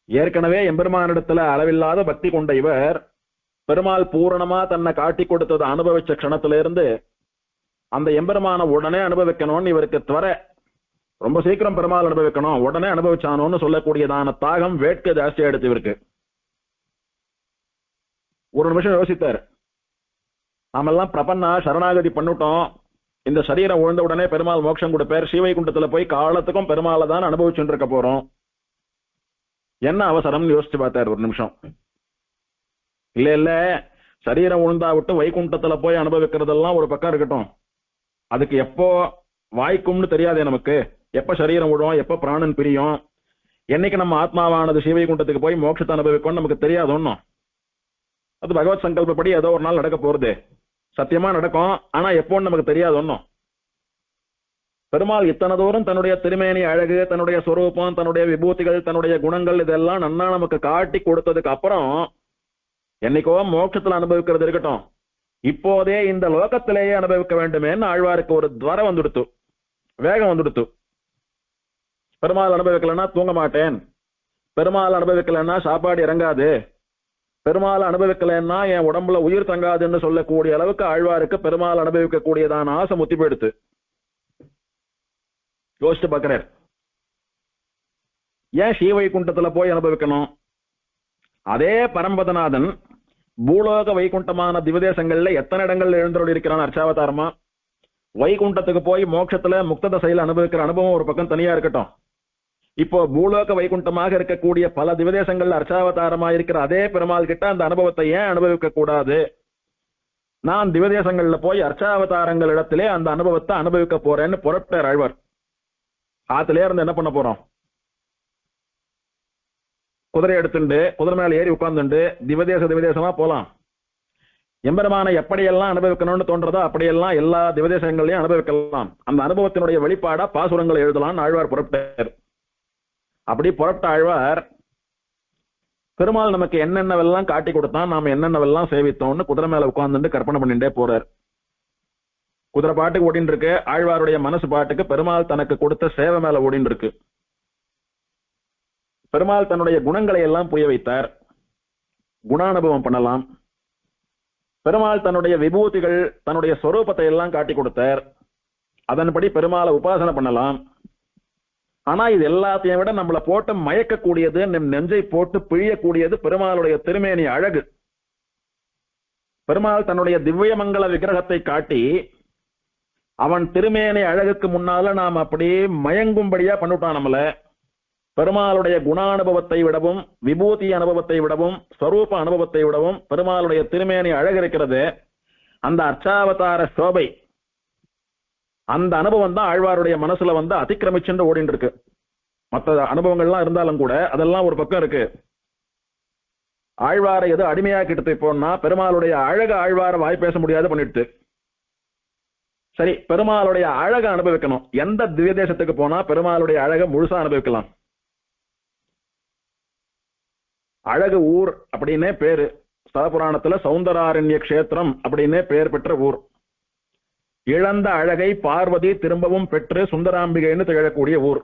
ஏற்கனவே எம்பெருமானிடத்துல அளவில்லாத பக்தி கொண்ட இவர் பெருமாள் பூரணமா தன்னை காட்டி கொடுத்ததை அனுபவிச்ச க்ஷணத்திலிருந்து அந்த எம்பெருமான உடனே அனுபவிக்கணும்னு இவருக்கு துவர, ரொம்ப சீக்கிரம் பெருமாள் அனுபவிக்கணும், உடனே அனுபவிச்சானோன்னு சொல்லக்கூடியதான தாகம், வேட்கை ஜாஸ்தியா எடுத்து இவருக்கு. ஒரு நிமிஷம் யோசித்தார். நாமெல்லாம் பிரபன்னா சரணாகதி பண்ணிட்டோம், இந்த சரீரம் உழுந்த உடனே பெருமாள் மோட்சம் கொடுப்பார், ஸ்ரீவைகுண்டத்துல போய் காலத்துக்கும் பெருமாளை தான் அனுபவிச்சுட்டு இருக்க போறோம், என்ன அவசரம்னு யோசிச்சு பார்த்தார் ஒரு நிமிஷம். இல்ல சரீரம் உழுந்தா விட்டு வைகுண்டத்துல போய் அனுபவிக்கிறதெல்லாம் ஒரு பக்கம் இருக்கட்டும், அதுக்கு எப்போ வாய்க்கும்னு தெரியாதே நமக்கு, எப்ப சரீரம் விழும், எப்ப பிராணன் பிரியும், என்னைக்கு நம்ம ஆத்மாவானது ஸ்ரீவைகுண்டத்துக்கு போய் மோட்சத்தை அனுபவிக்கும் நமக்கு தெரியாது ஒன்னும். அது பகவத் சங்கல்பப்படி ஏதோ ஒரு நாள் நடக்க போறது, சத்தியமா நடக்கும், ஆனா எப்போன்னு நமக்கு தெரியாது ஒன்னும். பெருமாள் இத்தனை தூரம் தன்னுடைய திருமேனி அழகு, தன்னுடைய சொரூபம், தன்னுடைய விபூதிகள், தன்னுடைய குணங்கள் இதெல்லாம் நன்னா நமக்கு காட்டி கொடுத்ததுக்கு அப்புறம் என்னைக்கோ மோட்சத்துல அனுபவிக்கிறது இருக்கட்டும், இப்போதே இந்த லோகத்திலேயே அனுபவிக்க வேண்டுமேன்னு ஆழ்வாருக்கு ஒரு துவரம் வந்துடுத்து, வேகம் வந்துடுத்து. பெருமாள் அனுபவிக்கலன்னா தூங்க மாட்டேன், பெருமாள் அனுபவிக்கலன்னா சாப்பாடு இறங்காது, பெருமாள் அனுபவிக்கலன்னா என் உடம்புல உயிர் தங்காதுன்னு சொல்லக்கூடிய அளவுக்கு ஆழ்வாருக்கு பெருமாள் அனுபவிக்க கூடியதான ஆசை முத்தி போயிடுத்து. யோசிச்சு பார்க்கிறார், ஏன் ஸ்ரீவைகுண்டத்துல போய் அனுபவிக்கணும்? அதே பரம்பதநாதன் பூலோக வைகுண்டமான திவதேசங்கள்ல எத்தனை இடங்கள்ல எழுந்தருள் இருக்கிறான் அர்ச்சாவதாரமா. வைகுண்டத்துக்கு போய் மோட்சத்துல முக்த தசையில அனுபவிக்கிற அனுபவம் ஒரு பக்கம் தனியா இருக்கட்டும், இப்போ பூலோக வைகுண்டமாக இருக்கக்கூடிய பல திவதேசங்கள்ல அர்ச்சாவதாரமா இருக்கிற அதே பெருமாள் கிட்ட அந்த அனுபவத்தை ஏன் அனுபவிக்க கூடாது? நான் திவதேசங்கள்ல போய் அர்ச்சாவதாரங்கள் இடத்திலே அந்த அனுபவத்தை அனுபவிக்க போறேன்னு புறப்பட்டார் ஆழ்வார். ஆத்திலே இருந்து என்ன பண்ண போறோம்? குதிரை எடுத்துண்டு குதிரை மேல ஏறி உட்கார்ந்துண்டு திவதேசமா போலாம். எம்பெருமானை எப்படியெல்லாம் அனுபவிக்கணும்னு தோன்றதோ அப்படியெல்லாம் எல்லா திவதேசங்களையும் அனுபவிக்கலாம். அந்த அனுபவத்தினுடைய வெளிப்பாடா பாசுரங்களை எழுதலாம்னு ஆழ்வார் புறப்பட்டார். அப்படி புறப்பட்ட ஆழ்வார் பெருமாள் நமக்கு என்னென்னவெல்லாம் காட்டி கொடுத்தான், நாம என்னென்னவெல்லாம் சேவித்தோம்னு குதிரை மேல உட்கார்ந்துட்டு கற்பனை பண்ணிட்டே போறார். குதிரை பாட்டுக்கு ஓடின்னு இருக்கு, ஆழ்வாருடைய மனசு பாட்டுக்கு பெருமாள் தனக்கு கொடுத்த சேவை மேல ஓடின்னு இருக்கு. பெருமாள் தன்னுடைய குணங்களை எல்லாம் புரிய வைத்தார். குணானுபவம் பண்ணலாம். பெருமாள் தன்னுடைய விபூதிகள் தன்னுடைய சொரூபத்தை எல்லாம் காட்டி கொடுத்தார். அதன்படி பெருமாளை உபாசனை பண்ணலாம். ஆனா இது எல்லாத்தையும் விட நம்மளை போட்டு மயக்கக்கூடியது, நெஞ்சை போட்டு பிழியக்கூடியது பெருமாளுடைய திருமேனி அழகு. பெருமாள் தன்னுடைய திவ்யமங்கல விக்கிரகத்தை காட்டி அவன் திருமேனி அழகுக்கு முன்னால நாம் அப்படியே மயங்கும்படியா பண்ணிவிட்டான் நம்மள. பெருமாளுடைய குணானுபவத்தை விடவும், விபூதி அனுபவத்தை விடவும், ஸ்வரூப அனுபவத்தை விடவும் பெருமாளுடைய திருமேனி அழகு இருக்கிறது. அந்த அர்ச்சாவதார சோபை, அந்த அனுபவம் தான் ஆழ்வாருடைய மனசுல வந்து அதிக்கிரமிச்சுட்டு ஓடிட்டு இருக்கு. மற்ற அனுபவங்கள்லாம் இருந்தாலும் கூட அதெல்லாம் ஒரு பக்கம் இருக்கு. ஆழ்வாரை எது அடிமையாக்கிட்டு போனா பெருமாளுடைய அழக ஆழ்வார வாய் பேச முடியாது பண்ணிட்டு. சரி, பெருமாளுடைய அழக அனுபவிக்கணும். எந்த திவ்ய தேசத்துக்கு போனா பெருமாளுடைய அழக முழுசா அனுபவிக்கலாம்? அழகு ஊர் அப்படின்னே பேரு. ஸ்தலபுராணத்துல சௌந்தராரண்ய கஷேத்திரம் அப்படின்னே பெயர் பெற்ற ஊர். இழந்த அழகை பார்வதி திரும்பவும் பெற்று சுந்தராம்பிகைன்னு திகழக்கூடிய ஊர்.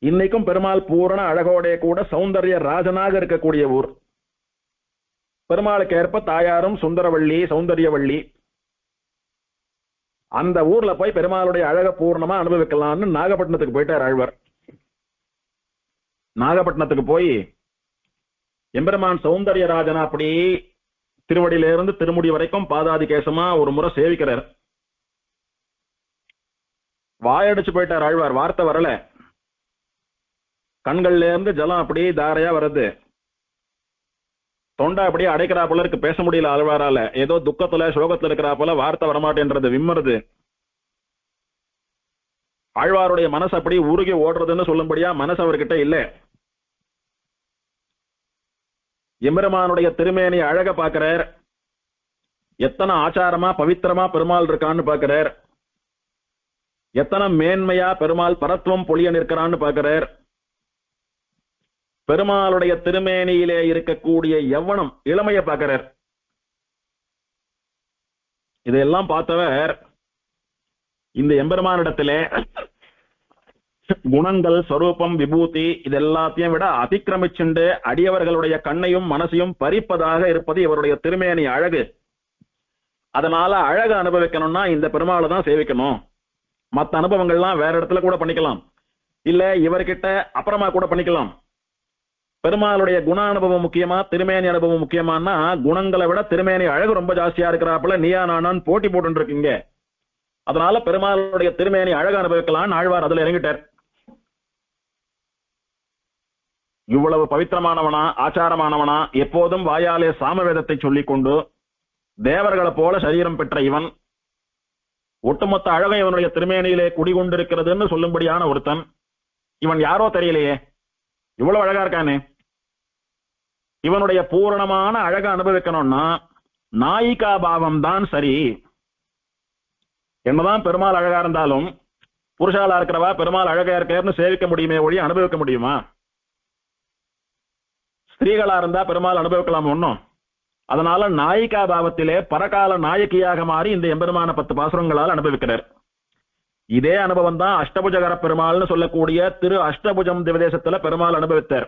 இன்னைக்கும் பெருமாள் பூரண அழகோட கூட சௌந்தர்ய ராஜனாக இருக்கக்கூடிய ஊர். பெருமாளுக்கு ஏற்ப தாயாரும் சுந்தரவள்ளி, சௌந்தர்யவள்ளி. அந்த ஊர்ல போய் பெருமாளுடைய அழக பூர்ணமா அனுபவிக்கலாம்னு நாகப்பட்டினத்துக்கு போயிட்டார் ஆழ்வார். நாகப்பட்டினத்துக்கு போய் எம்பெருமான் சௌந்தர்யராஜனா அப்படி திருவடியிலிருந்து திருமுடி வரைக்கும் பாதாதி கேசமா ஒரு முறை சேவிக்கிறார். வாயடிச்சு போயிட்டார் ஆழ்வார். வார்த்தை வரல. கண்கள்ல இருந்து ஜலம் அப்படியே தாரையா வருது. தொண்டை அப்படியே அடைக்கிறா போல இருக்கு. பேச முடியல ஆழ்வாரால. ஏதோ துக்கத்துல சோகத்துல இருக்கிறா போல வார்த்தை வரமாட்டேன்றது, விம்மருது. ஆழ்வாருடைய மனசு அப்படி உருகி ஓடுறதுன்னு சொல்லும்படியா மனசு அவர்கிட்ட இல்ல. எம்பெருமானுடைய திருமேனி அழக பாக்குறார். எத்தனை ஆச்சாரமா பவித்திரமா பெருமாள் இருக்கான்னு பாக்குறார். எத்தனை மேன்மையா பெருமாள் பரத்துவம் பொழிய நிற்கிறான்னு பாக்குறார். பெருமாளுடைய திருமேனியிலே இருக்கக்கூடிய யவ்வனம், இளமைய பாக்குறார். இதையெல்லாம் பார்த்தவர் இந்த எம்பெருமானிடத்திலே குணங்கள், ஸ்வரூபம், விபூதி இதெல்லாத்தையும் விட அதிக்கிரமிச்சுண்டு அடியவர்களுடைய கண்ணையும் மனசையும் பறிப்பதாக இருப்பது இவருடைய திருமேனி அழகு. அதனால அழகு அனுபவிக்கணும்னா இந்த பெருமாளை தான் சேவிக்கணும். மற்ற அனுபவங்கள்லாம் வேற இடத்துல கூட பண்ணிக்கலாம், இல்ல இவர்கிட்ட அப்புறமா கூட பண்ணிக்கலாம். பெருமாளுடைய குண அனுபவம் முக்கியமா, திருமேனி அனுபவம் முக்கியமானா, குணங்களை விட திருமேனி அழகு ரொம்ப ஜாஸ்தியா இருக்கிறாப்புல நீயா நானான்னு போட்டி போட்டு இருக்கீங்க. அதனால பெருமாளுடைய திருமேனி அழகு அனுபவிக்கலாம். ஆழ்வார் அதுல இறங்கிட்டார். இவ்வளவு பவித்திரமானவனா, ஆச்சாரமானவனா, எப்போதும் வாயாலே சாமவேதத்தை சொல்லிக் கொண்டு தேவர்களை போல சரீரம் பெற்ற இவன், ஒட்டுமொத்த அழகை இவனுடைய திருமேனியிலே குடிகொண்டிருக்கிறதுன்னு சொல்லும்படியான ஒருத்தன். இவன் யாரோ தெரியலையே, இவ்வளவு அழகா இருக்கானே. இவனுடைய பூரணமான அழக அனுபவிக்கணும்னா நாயிகா பாவம் தான் சரி. என்னதான் பெருமாள் அழகா இருந்தாலும் புருஷாலா இருக்கிறவா பெருமாள் அழகா இருக்காருன்னு சேவிக்க முடியுமே ஒழி அனுபவிக்க முடியுமா? ஸ்திரீகளா இருந்தா பெருமாள் அனுபவிக்கலாம் ஒன்னும். அதனால நாயிகா பாவத்திலே பரகால நாயகியாக மாறி இந்த எம்பெருமான 10 பாசுரங்களால் அனுபவிக்கிறார். இதே அனுபவம் தான் அஷ்டபுஜகர பெருமாள்னு சொல்லக்கூடிய திரு அஷ்டபுஜம் திவதேசத்துல பெருமாள் அனுபவித்தார்.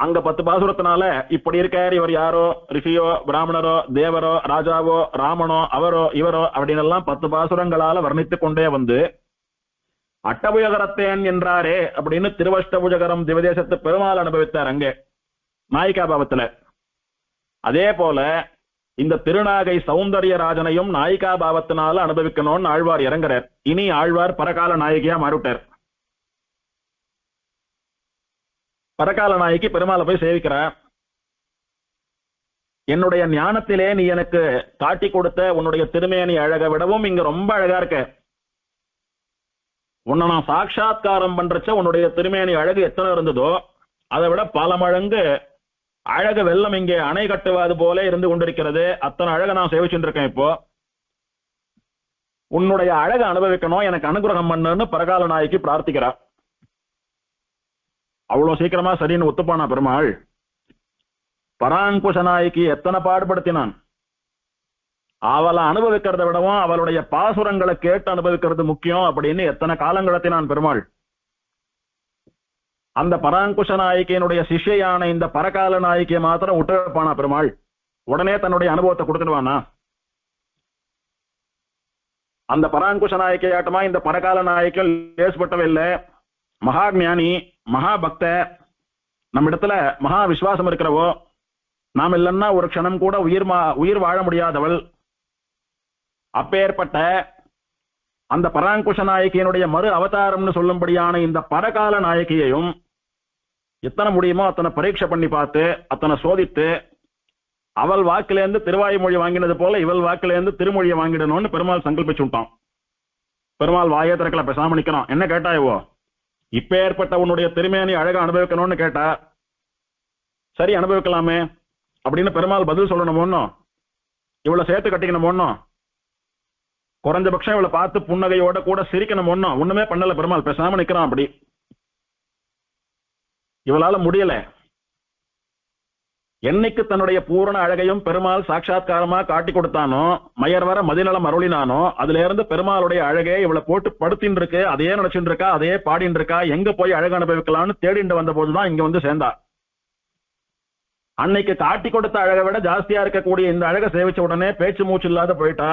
அங்க 10 பாசுரத்தினால இப்படி இருக்கார், இவர் யாரோ, ரிஷியோ, பிராமணரோ, தேவரோ, ராஜாவோ, ராமனோ, அவரோ இவரோ அப்படின்னு எல்லாம் 10 பாசுரங்களால வர்ணித்துக் கொண்டே வந்து அட்டபுஜகரத்தேன் என்றாரே அப்படின்னு திருவஷ்டபுஜகரம் திவதேசத்து பெருமாள் அனுபவித்தார் அங்கே நாயிகா பாவத்துல. அதே போல இந்த திருநாகை சௌந்தர்யராஜனையும் நாயிகா பாவத்தினால அனுபவிக்கணும்னு ஆழ்வார் இறங்குறார். இனி ஆழ்வார் பரகால நாயகியா மாறிட்டார். பரகால நாயகி பெருமாளை போய் சேவிக்கிறார். என்னுடைய ஞானத்திலே நீ எனக்கு காட்டி கொடுத்த உன்னுடைய திருமேனி அழக விடவும் இங்க ரொம்ப அழகா இருக்க. உன்னை நான் சாட்சாத்காரம் பண்றச்ச உன்னுடைய திருமேனி அழகு எத்தனை இருந்ததோ அதை விட பல மடங்கு அழகு வெள்ளம் இங்கே அணை கட்டுவது போல இருந்து கொண்டிருக்கிறது. அத்தனை அழக நான் சேவிச்சுட்டு இருக்கேன். இப்போ உன்னுடைய அழக அனுபவிக்கணும், எனக்கு அனுகிரகம் பண்ணுன்னு பரகால நாயகி பிரார்த்திக்கிறார். அவ்வளவு சீக்கிரமா சரின்னு ஒத்துப்பானா பெருமாள்? பராங்குஷ நாயகி எத்தனை பாடுபடுத்தினான். அவளை அனுபவிக்கிறத விடவும் அவளுடைய பாசுரங்களை கேட்டு அனுபவிக்கிறது முக்கியம் அப்படின்னு எத்தனை காலம் கடத்தினான் பெருமாள். அந்த பராங்குஷ நாயகியினுடைய சிஷ்யான இந்த பரகால நாயகியை மாத்திரம் விட்டு வைப்பானா பெருமாள்? உடனே தன்னுடைய அனுபவத்தை கொடுத்துடுவானா? அந்த பராங்குஷ நாயகியாட்டமா இந்த பரகால நாயக்கியும் லேசுப்பட்டவே இல்லை. மகா ஞானி, மகா பக்த, நம்ம இடத்துல மகா விசுவாசம் இருக்கிறவோ, நாம் இல்லைன்னா ஒரு க்ஷணம் கூட உயிர் வாழ முடியாதவள். அப்பேற்பட்ட அந்த பராங்குஷ நாயகியினுடைய மறு அவதாரம்னு சொல்லும்படியான இந்த பரகால நாயகியையும் எத்தனை முடியுமோ அத்தனை பரீட்சை பண்ணி பார்த்து, அத்தனை சோதித்து, அவள் வாக்கிலேருந்து திருவாய்மொழி வாங்கினது போல இவள் வாக்கிலேருந்து திருமொழியை வாங்கிடணும்னு பெருமாள் சங்கல்பிச்சு விட்டான். பெருமாள் வாயே திறக்கல, பேசாம நிக்கணும். என்ன கேட்டாயவோ? இப்ப ஏற்பட்ட உன்னுடைய திருமேனி அழகா அனுபவிக்கணும்னு கேட்டா, சரி அனுபவிக்கலாமே அப்படின்னு பெருமாள் பதில் சொல்லணுமோன்னோ, இவளை சேர்த்து கட்டிக்கணுமோன்னோ, குறைஞ்சபட்சம் இவளை பார்த்து புன்னகையோட கூட சிரிக்கணுமோன்னோ ஒண்ணுமே பண்ணல. பெருமாள் பேசாம நிக்கிறான். அப்படி இவளால முடியல. என்னைக்கு தன்னுடைய பூரண அழகையும் பெருமாள் சாட்சாத்காரமா காட்டி கொடுத்தானோ, மயர் வர மதிநலம் அருளினானோ, அதுல இருந்து பெருமாளுடைய அழகே இவளை போட்டு படுத்தின்னு இருக்கு. அதையே நினைச்சுட்டு இருக்கா, அதையே பாடின்னு இருக்கா. எங்க போய் அழகு அனுபவிக்கலாம்னு தேடிட்டு வந்த போதுதான் இங்க வந்து சேர்ந்தா. அன்னைக்கு காட்டி கொடுத்த அழகை விட ஜாஸ்தியா இருக்கக்கூடிய இந்த அழகை சேவிச்ச உடனே பேச்சு மூச்சு இல்லாத போயிட்டா.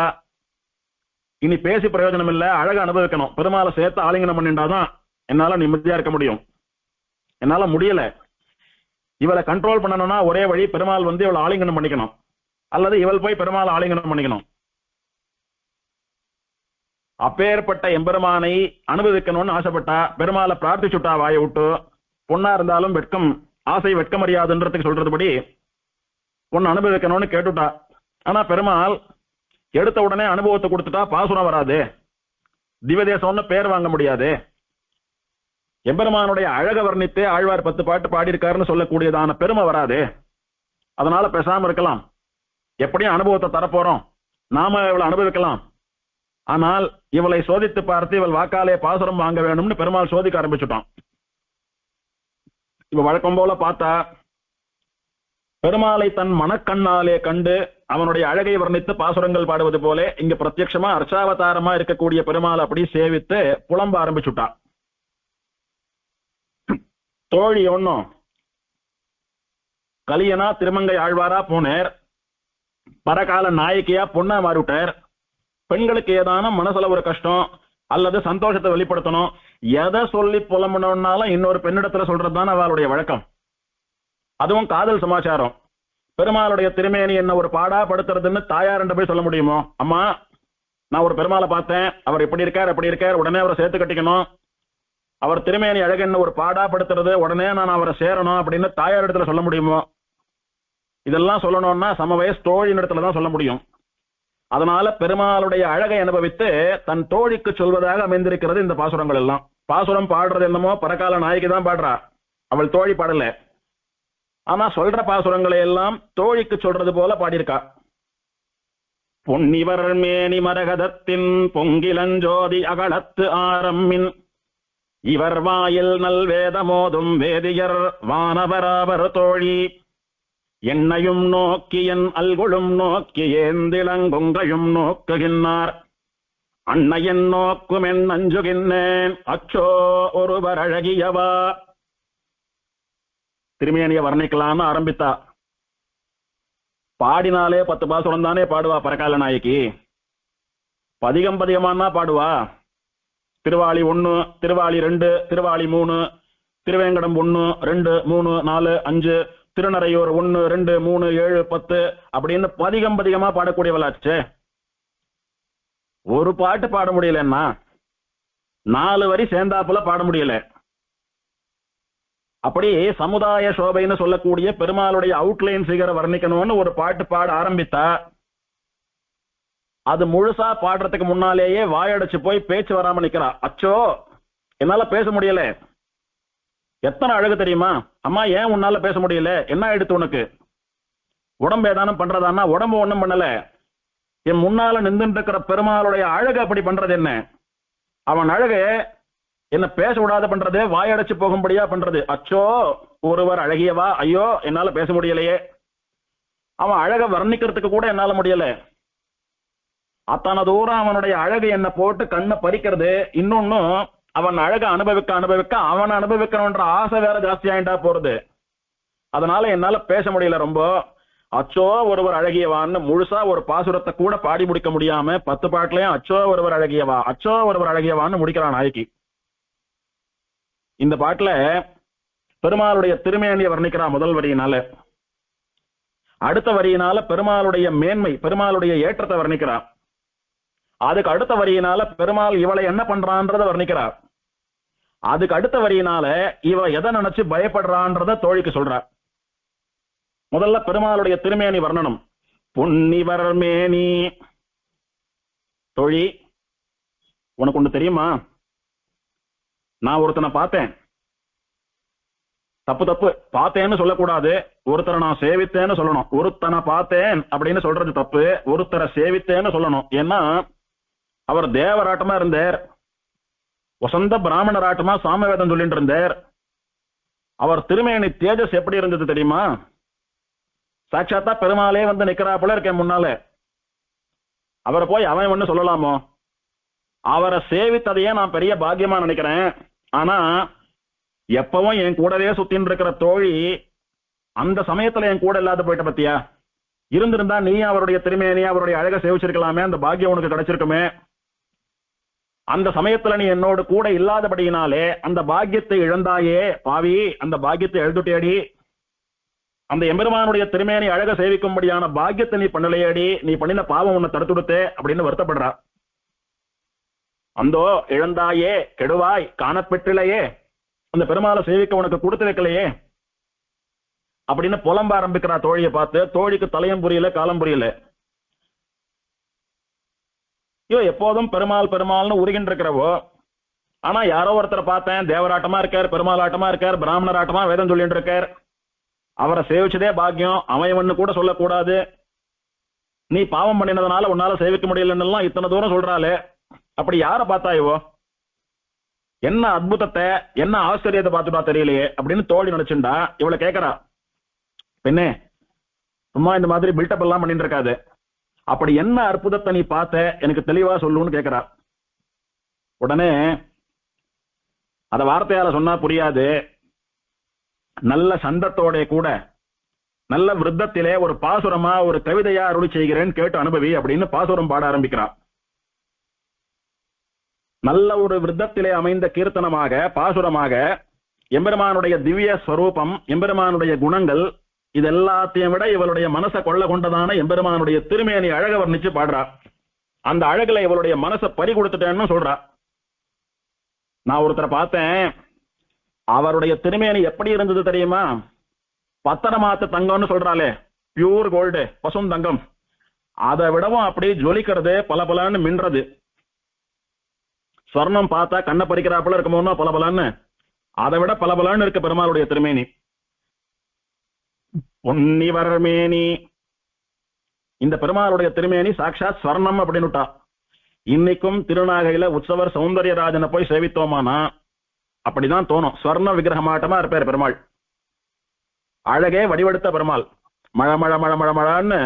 இனி பேசி பிரயோஜனம் இல்ல, அழகை அனுபவிக்கணும். பெருமாளை சேர்த்து ஆலிங்கனம் பண்ணிட்டாதான் என்னால நிம்மதியா இருக்க முடியும். என்னால முடியல. இவளை கண்ட்ரோல் பண்ணணும்னா ஒரே வழி, பெருமாள் வந்து இவளை ஆலிங்கனம் பண்ணிக்கணும், அல்லது இவள் போய் பெருமாள் ஆலிங்கனம் பண்ணிக்கணும். அப்பேற்பட்ட எம்பெருமானை அனுபவிக்கணும்னு ஆசைப்பட்டா. பெருமாளை பிரார்த்திச்சுட்டா வாயை விட்டு. பொண்ணா இருந்தாலும் வெட்கம், ஆசை வெட்கம் அறியாதுன்றதுக்கு சொல்றதுபடி பொண்ணு அனுபவிக்கணும்னு கேட்டுட்டா. ஆனா பெருமாள் எடுத்த உடனே அனுபவத்தை கொடுத்துட்டா பாசுரம் வராது, திவதேசம்னு பேர் வாங்க முடியாது. எம்பெருமானுடைய அழக வர்ணித்து ஆழ்வார் 10 பாட்டு பாடியிருக்காருன்னு சொல்லக்கூடியதான பெருமை வராது. அதனால பேசாம இருக்கலாம். எப்படியும் அனுபவத்தை தரப்போறோம், நாம இவளை அனுபவிக்கலாம். ஆனால் இவளை சோதித்து பார்த்து இவள் வாக்காலே பாசுரம் வாங்க வேணும்னு பெருமாள் சோதிக்க ஆரம்பிச்சுட்டான். இப்ப வழக்கம் போல பார்த்தா, பெருமாளை தன் மனக்கண்ணாலே கண்டு அவனுடைய அழகை வர்ணித்து பாசுரங்கள் பாடுவது போல இங்க பிரத்யட்சமா அர்ச்சாவதாரமா இருக்கக்கூடிய பெருமாள் அப்படி சேவித்து புலம்ப ஆரம்பிச்சுட்டான். தோழி ஒன்னும் கலியனா திருமங்கை ஆழ்வாரா போனேர், பரகால நாயகியா பொண்ணா மாறிவிட்டார். பெண்களுக்கு ஏதான மனசுல ஒரு கஷ்டம் அல்லது சந்தோஷத்தை வெளிப்படுத்தணும், எதை சொல்லி புலம்பணும்னாலும் இன்னொரு பெண்ணிடத்துல சொல்றதுதான் அவளுடைய வழக்கம். அதுவும் காதல் சமாச்சாரம். பெருமாளுடைய திருமேனி என்ன ஒரு பாடா படுத்துறதுன்னு தாயார் போய் சொல்ல முடியுமோ? அம்மா, நான் ஒரு பெருமாளை பார்த்தேன், அவர் இப்படி இருக்கார் அப்படி இருக்கார், உடனே அவரை சேர்த்து கட்டிக்கணும். அவர் திருமேனி அழகன்னு ஒரு பாடா படுத்துறது, உடனே நான் அவரை சேரணும் அப்படின்னு தாயார் இடத்துல சொல்ல முடியுமோ? இதெல்லாம் சொல்லணும்னா சம வயசு தோழியின் இடத்துல தான் சொல்ல முடியும். அதனால பெருமாளுடைய அழகை அனுபவித்து தன் தோழிக்கு சொல்வதாக அமைந்திருக்கிறது இந்த பாசுரங்கள் எல்லாம். பாசுரம் பாடுறது என்னமோ பரகால நாயகி தான் பாடுறா, அவள் தோழி பாடல. ஆனா சொல்ற பாசுரங்களை எல்லாம் தோழிக்கு சொல்றது போல பாடியிருக்கா. பொன்னிவர் மேனி மரகதத்தின் பொங்கிலஞ்சோதி அகலத்து ஆரம்மின் இவர் வாயில் நல் வேதமோதும் வேதியர் வானவராவர் தோழி என்னையும் நோக்கி என் அல்குளும் நோக்கி ஏந்திளங்கொங்கையும் நோக்குகின்றார் அன்னையன் நோக்கும் என் அஞ்சுகின்றேன் அச்சோ ஒருவர் அழகியவா. திருமேனிய வர்ணிக்கலான்னு ஆரம்பித்தா. பாடினாலே 10 பாசுரம் தானே பாடுவா பரகால நாயகி. பதிகம் பதிகமானா பாடுவா. திருவாளி 1, திருவாளி 2, திருவாளி 3, திருவேங்கடம் 1, 2, 3, 4, 5, திருநறையூர் 1, 2, 3, 7, 10 அப்படின்னு பதிகம் பதிகமா பாடக்கூடியவளாச்சு. ஒரு பாட்டு பாட முடியலன்னா 4 வரி சேர்ந்தாப்புல பாட முடியல. அப்படி சமுதாய சோபைன்னு சொல்லக்கூடிய பெருமாளுடைய அவுட்லைன் ஃபிகரை வர்ணிக்கணும்னு ஒரு பாட்டு பாட ஆரம்பித்தா, அது முழுசா பாடுறதுக்கு முன்னாலேயே வாயடைச்சு போய் பேச்சு வராம நிக்கிறா. அச்சோ, என்னால பேச முடியல. எத்தனை அழகு தெரியுமா? அம்மா, ஏன் உன்னால பேச முடியல? என்ன எடுத்து உனக்கு? உடம்பு ஏதானும் பண்றதான்னா உடம்பு ஒண்ணும் பண்ணல. என் முன்னால நின்றுட்டு இருக்கிற பெருமாளுடைய அழகு அப்படி பண்றது என்ன? அவன் அழகு என்ன பேச விடாத பண்றது, வாயடைச்சு போகும்படியா பண்றது. அச்சோ ஒருவர் அழகியவா. ஐயோ, என்னால பேச முடியலையே. அவன் அழக வர்ணிக்கிறதுக்கு கூட என்னால முடியல. அத்தனை தூரம் அவனுடைய அழகு என்ன போட்டு கண்ணை பறிக்கிறது. இன்னொன்னும் அவன் அழக அனுபவிக்க அனுபவிக்க அவன் அனுபவிக்கணும்ன்ற ஆசை வேற ஜாஸ்தி ஆயிட்டா போறது. அதனால என்னால பேச முடியல ரொம்ப. அச்சோ ஒருவர் அழகியவான்னு முழுசா ஒரு பாசுரத்தை கூட பாடி முடிக்க முடியாம 10 பாட்டுலயும் அச்சோ ஒருவர் அழகியவா அச்சோ ஒருவர் அழகியவான்னு முடிக்கிறான் நாயகி. இந்த பாட்டுல பெருமாளுடைய திருமேனியை வர்ணிக்கிறா முதல் வரியினால. அடுத்த வரியினால பெருமாளுடைய மேன்மை, பெருமாளுடைய ஏற்றத்தை வர்ணிக்கிறார். அதுக்கு அடுத்த வரியினால பெருமாள் இவளை என்ன பண்றான்றத வர்ணிக்கிறார். அதுக்கு அடுத்த வரியினால இவ எதை நினைச்சு பயப்படுறான்றத தோழிக்கு சொல்றார். முதல்ல பெருமாளுடைய திருமேனி வர்ணனம். பொன்னிவர் மேனி. தோழி, உனக்கு ஒண்ணு தெரியுமா? நான் ஒருத்தனை பார்த்தேன். தப்பு தப்பு, பார்த்தேன்னு சொல்லக்கூடாது, ஒருத்தரை நான் சேவித்தேன்னு சொல்லணும். ஒருத்தனை பார்த்தேன் அப்படின்னு சொல்றது தப்பு, ஒருத்தரை சேவித்தேன்னு சொல்லணும். ஏன்னா அவர் தேவராட்டமா இருந்தார், வசந்த பிராமணராட்டமா சாமவேதம் சொல்லிட்டு இருந்தார். அவர் திருமேனி தேஜஸ் எப்படி இருந்தது தெரியுமா? சாட்சாத்தா பெருமாளே வந்து நிக்கிறாப்புல இருக்கேன் முன்னால. அவரை போய் அவன் ஒண்ணு சொல்லலாமோ? அவரை சேவித்ததையே நான் பெரிய பாக்கியமா நினைக்கிறேன். ஆனா எப்பவும் என் கூடவே சுத்தின்னு இருக்கிற தோழி அந்த சமயத்துல என் கூட இல்லாத போயிட்ட பத்தியா? இருந்திருந்தா நீ அவருடைய திருமேனி அவருடைய அழக சேவிச்சிருக்கலாமே, அந்த பாக்கியம் உனக்கு கிடைச்சிருக்குமே. அந்த சமயத்துல நீ என்னோடு கூட இல்லாதபடியினாலே அந்த பாக்கியத்தை இழந்தாயே பாவி, அந்த பாக்கியத்தை எழுதுட்டேடி. அந்த எம்பெருமானுடைய திருமேனி அழக சேவிக்கும்படியான பாக்கியத்தை நீ பண்ணலையேடி, நீ பண்ணின பாவம் உன்னை தடுத்துடுத்தே அப்படின்னு வருத்தப்படுறா. அந்தோ இழந்தாயே கெடுவாய் காணப்பெற்றிலையே, அந்த பெருமாளை சேவிக்க உனக்கு கொடுத்து வைக்கலையே அப்படின்னு புலம்ப ஆரம்பிக்கிறா தோழியை பார்த்து. தோழிக்கு தலையும் புரியல காலம் புரியல. ஐயோ எப்போதும் பெருமாள் பெருமாள்னு உருகின்ற இருக்கிறவோ, ஆனா யாரோ ஒருத்தரை பார்த்தேன், தேவராட்டமா இருக்கார், பெருமாள் ஆட்டமா இருக்கார், பிராமணர் ஆட்டமா வேதம் சொல்லிட்டு இருக்கார், அவரை சேவிச்சதே பாக்கியம், அவன் கூட சொல்லக்கூடாது, நீ பாவம் பண்ணினதுனால உன்னால சேவிக்க முடியலன்னு இத்தனை தூரம் சொல்றாளே, அப்படி யார பார்த்தாயோ? என்ன அற்புதத்தை என்ன ஆச்சரியத்தை பார்த்துட்டா தெரியலையே அப்படின்னு தோழி நினைச்சுண்டா. இவளை கேட்கறா, பெண்ணே சும்மா இந்த மாதிரி பில்டப் எல்லாம் பண்ணிட்டு இருக்காது, அப்படி என்ன அற்புதத்தை நீ பார்த்த எனக்கு தெளிவா சொல்லுன்னு கேட்கிறா. உடனே அத வார்த்தையால சொன்னா புரியாது, நல்ல சந்தத்தோட கூட நல்ல விருத்தத்திலே ஒரு பாசுரமா ஒரு கவிதையா அருளி செய்கிறேன் கேட்டு அனுபவி அப்படின்னு பாசுரம் பாட ஆரம்பிக்கிறார். நல்ல ஒரு விருத்தத்திலே அமைந்த கீர்த்தனமாக பாசுரமாக எம்பெருமானுடைய திவ்ய ஸ்வரூபம், எம்பெருமானுடைய குணங்கள், இது எல்லாத்தையும் விட இவளுடைய மனசை கொள்ள கொண்டதான எம்பெருமானுடைய திருமேனி அழக வர்ணிச்சு பாடுறா. அந்த அழகுல இவளுடைய மனசை பறி கொடுத்துட்டேன்னு சொல்றா. நான் ஒருத்தரை பார்த்தேன், அவருடைய திருமேனி எப்படி இருந்தது தெரியுமா? பத்தரமாத்து தங்கம்னு சொல்றாளே, பியூர் கோல்டு, பசும் தங்கம், அதை விடவும் அப்படி ஜொலிக்கிறது, பல பலன்னு மின்றது. ஸ்வர்ணம் பார்த்தா கண்ணை பறிக்கிறாப்புல இருக்குமோன்னா பல பலன்னு, அதை விட பல பலன்னு இருக்கு பெருமாளுடைய திருமேனி. பொன்னிவர் மேனி. இந்த பெருமாளுடைய திருமேனி சாட்சாத் ஸ்வர்ணம் அப்படின்னுட்டா. இன்னைக்கும் திருநாகையில உற்சவர் சௌந்தர்யராஜனை போய் சேவித்தோமானா அப்படிதான் தோணும். ஸ்வர்ண விக்கிரகமாட்டமா இருப்பார் பெருமாள். அழகே வடிவெடுத்த பெருமாள். மழ மழ மழ மழ மழன்னு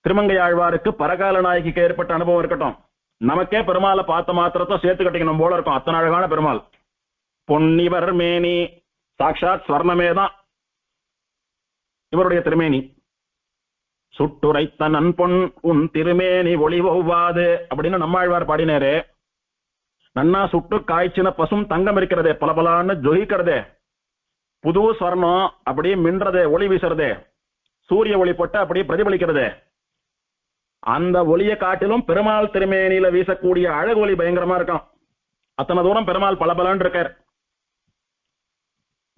திருமங்கை ஆழ்வாருக்கு பரகால நாயகிக்கு ஏற்பட்ட அனுபவம் இருக்கட்டும், நமக்கே பெருமாளை பார்த்த மாத்திரத்தை சேர்த்து கட்டிக்கணும் போல இருக்கும், அத்தனை அழகான பெருமாள். பொன்னிவர் மேனி, சாட்சாத் ஸ்வர்ணமே தான் இவருடைய திருமேனி. சுட்டுரைத்த நன்பொன் உன் திருமேனி ஒளி ஒவ்வாது அப்படின்னு நம்மாழ்வார் பாடினாரு. நன்னா சுட்டு காய்ச்சின பசும் தங்கம் இருக்கிறதே, பலபலான்னு ஜொலிக்கிறதே, புது ஸ்வர்ணம் அப்படியே மின்றதே, ஒளி வீசுறதே, சூரிய ஒளி போட்டு அப்படியே பிரதிபலிக்கிறதே, அந்த ஒளியை காட்டிலும் பெருமாள் திருமேனியில வீசக்கூடிய அழகு ஒளி பயங்கரமா இருக்கும். அத்தனை தூரம் பெருமாள் பலபலன்னு இருக்கார்.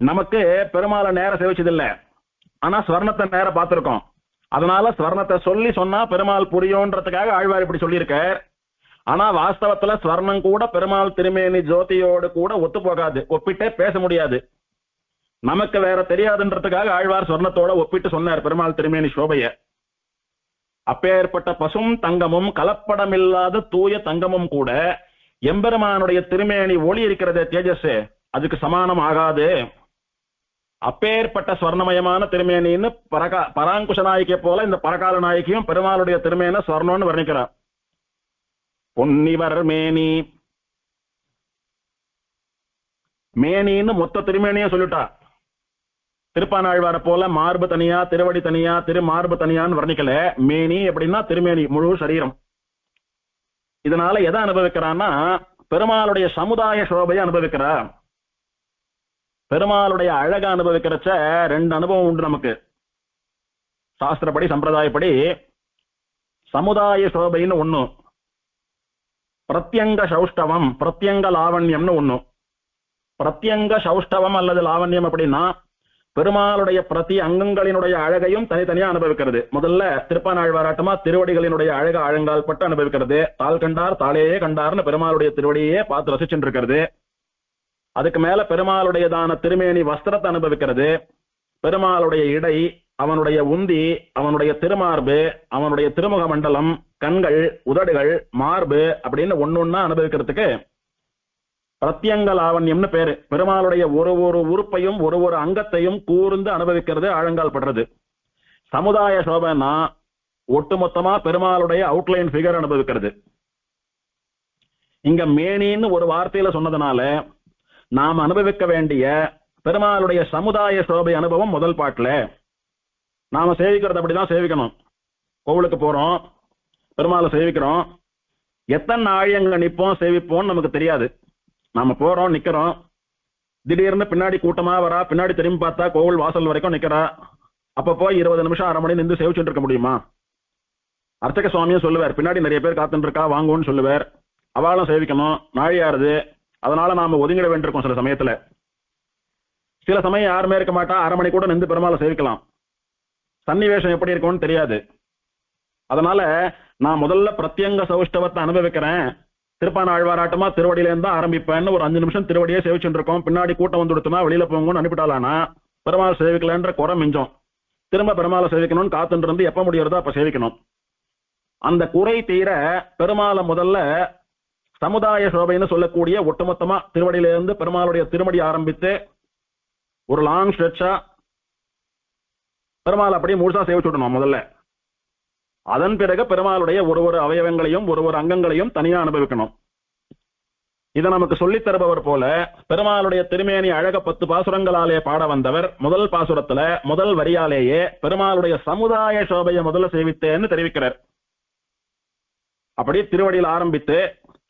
நமக்கு பெருமாளை நேர சேவிச்சதில்ல, ஆனா ஸ்வர்ணத்தை நேர பார்த்திருக்கோம். அதனால ஸ்வர்ணத்தை சொல்லி சொன்னா பெருமாள் புரியோன்றதுக்காக ஆழ்வார் இப்படி சொல்லியிருக்கார். ஆனா வாஸ்தவத்துல ஸ்வர்ணம் கூட பெருமாள் திருமேனி ஜோதியோடு கூட ஒத்து போகாது, ஒப்பிட்டே பேச முடியாது. நமக்கு வேற தெரியாதுன்றதுக்காக ஆழ்வார் ஸ்வர்ணத்தோட ஒப்பிட்டு சொன்னார் பெருமாள் திருமேனி சோபைய. அப்பேற்பட்ட பசும் தங்கமும் கலப்படமில்லாத தூய தங்கமும் கூட எம்பெருமானுடைய திருமேனி ஒளி இருக்கிறதே தேஜஸ், அதுக்கு சமானம் ஆகாது. அப்பேற்பட்ட ஸ்வர்ணமயமான திருமேனின்னு பராங்குஷ நாயகியை போல இந்த பரகால நாயகியும் பெருமாளுடைய திருமேன ஸ்வர்ணம்னு வர்ணிக்கிறார். பொன்னிவர் மேனி. மேனின்னு மொத்த திருமேனியே சொல்லிட்டா. திருப்பானாழ்வார போல மார்பு தனியா, திருவடி தனியா, திருமார்பு தனியான்னு வர்ணிக்கல. மேனி அப்படின்னா திருமேனி, முழு சரீரம். இதனால எதை அனுபவிக்கிறான்னா பெருமாளுடைய சமுதாய சோபையை அனுபவிக்கிறா. பெருமாளுடைய அழக அனுபவிக்கிறச்ச ரெண்டு அனுபவம் உண்டு நமக்கு. சாஸ்திரப்படி சம்பிரதாயப்படி சமுதாய சோபைன்னு ஒண்ணு, பிரத்யங்க சௌஷ்டவம் பிரத்யங்க லாவண்யம்னு ஒண்ணு. பிரத்யங்க சௌஷ்டவம் அல்லது லாவண்யம் அப்படின்னா பெருமாளுடைய பிரதி அங்கங்களினுடைய அழகையும் தனித்தனியா அனுபவிக்கிறது. முதல்ல திருப்பானாழ்வாராட்டமா திருவடிகளினுடைய அழக ஆழங்கால் பட்டு அனுபவிக்கிறது. தாள் கண்டார் தாளையே கண்டார்னு பெருமாளுடைய திருவடியே பார்த்து ரசிச்சுட்டு இருக்கிறது. அதுக்கு மேல பெருமாளுடையதான திருமேனி வஸ்திரத்தை அனுபவிக்கிறது. பெருமாளுடைய இடை, அவனுடைய உந்தி, அவனுடைய திருமார்பு, அவனுடைய திருமுக மண்டலம், கண்கள், உதடுகள், மார்பு அப்படின்னு ஒன்னொன்னா அனுபவிக்கிறதுக்கு பிரத்யங்க லாவண்யம்னு பேரு. பெருமாளுடைய ஒரு ஒரு உறுப்பையும் ஒரு ஒரு அங்கத்தையும் கூர்ந்து அனுபவிக்கிறது, ஆழங்கால் படுறது. சமுதாய சோபைன்னா ஒட்டுமொத்தமா பெருமாளுடைய அவுட்லைன் ஃபிகர் அனுபவிக்கிறது. இங்க மேனின்னு ஒரு வார்த்தையில சொன்னதுனால நாம் அனுபவிக்க வேண்டிய பெருமாளுடைய சமுதாய சோபை அனுபவம் முதல் பாட்டுல. நாம சேவிக்கிறது அப்படிதான் சேவிக்கணும். கோவிலுக்கு போறோம், பெருமாளை சேவிக்கிறோம். எத்தனை நாழி அங்க நிப்போம் சேவிப்போம்னு நமக்கு தெரியாது. நாம போறோம், நிக்கிறோம், திடீர்னு பின்னாடி கூட்டமா வரா, பின்னாடி திரும்பி பார்த்தா கோவில் வாசல் வரைக்கும் நிக்கிறா. அப்ப போய் 20 நிமிஷம் அரை மணி நின்று சேவிச்சுட்டு இருக்க முடியுமா? அர்ச்சக சுவாமியும் சொல்லுவார், பின்னாடி நிறைய பேர் காத்துட்டு இருக்கா வாங்குவோன்னு சொல்லுவார். அவளும் சேவிக்கணும், நாழியாருது. அதனால நாம ஒதுங்கிட வேண்டியிருக்கோம். சில சமயத்துல சில சமயம் யாருமே இருக்க மாட்டா, அரை மணி கூட நின்று பெருமாளை சேவிக்கலாம். சன்னிவேஷம் எப்படி இருக்கும்னு தெரியாது. அதனால நான் முதல்ல பிரத்யங்க சௌஷ்டவத்தை அனுபவிக்கிறேன். திருப்பானாழ்வாராட்டமா திருவடியில இருந்தா ஆரம்பிப்பேன்னு ஒரு 5 நிமிஷம் திருவடியே சேவிச்சுட்டு இருக்கோம். பின்னாடி கூட்டம் வந்து கொடுத்தனா வெளியில போங்கன்னு அனுப்பிட்டாலானா பெருமாள் சேவிக்கலன்ற குறை மிஞ்சம். திரும்ப பெருமாளை சேவிக்கணும்னு காத்துட்டு இருந்து எப்ப முடியறதோ அப்ப சேவிக்கணும். அந்த குறை தீர பெருமாளை முதல்ல சமுதாய சோபைன்னு சொல்லக்கூடிய ஒட்டுமொத்தமா திருவடியில இருந்து பெருமாளுடைய திருமடி ஆரம்பித்து ஒரு லாங் ஸ்ட்ரெச்சா பெருமாள் அப்படியே முழுசா சேவிச்சுடணும் முதல்ல. அதன் பிறகு பெருமாளுடைய ஒரு ஒரு அவயவங்களையும் ஒரு ஒரு அங்கங்களையும் தனியா அனுபவிக்கணும். இதை நமக்கு சொல்லித் தருபவர் போல பெருமாளுடைய திருமேனி அழக 10 பாசுரங்களாலே பாட வந்தவர் முதல் பாசுரத்துல முதல் வரியாலேயே பெருமாளுடைய சமுதாய சோபையை முதல்ல சேவித்தேன்னு தெரிவிக்கிறார். அப்படியே திருவடியில் ஆரம்பித்து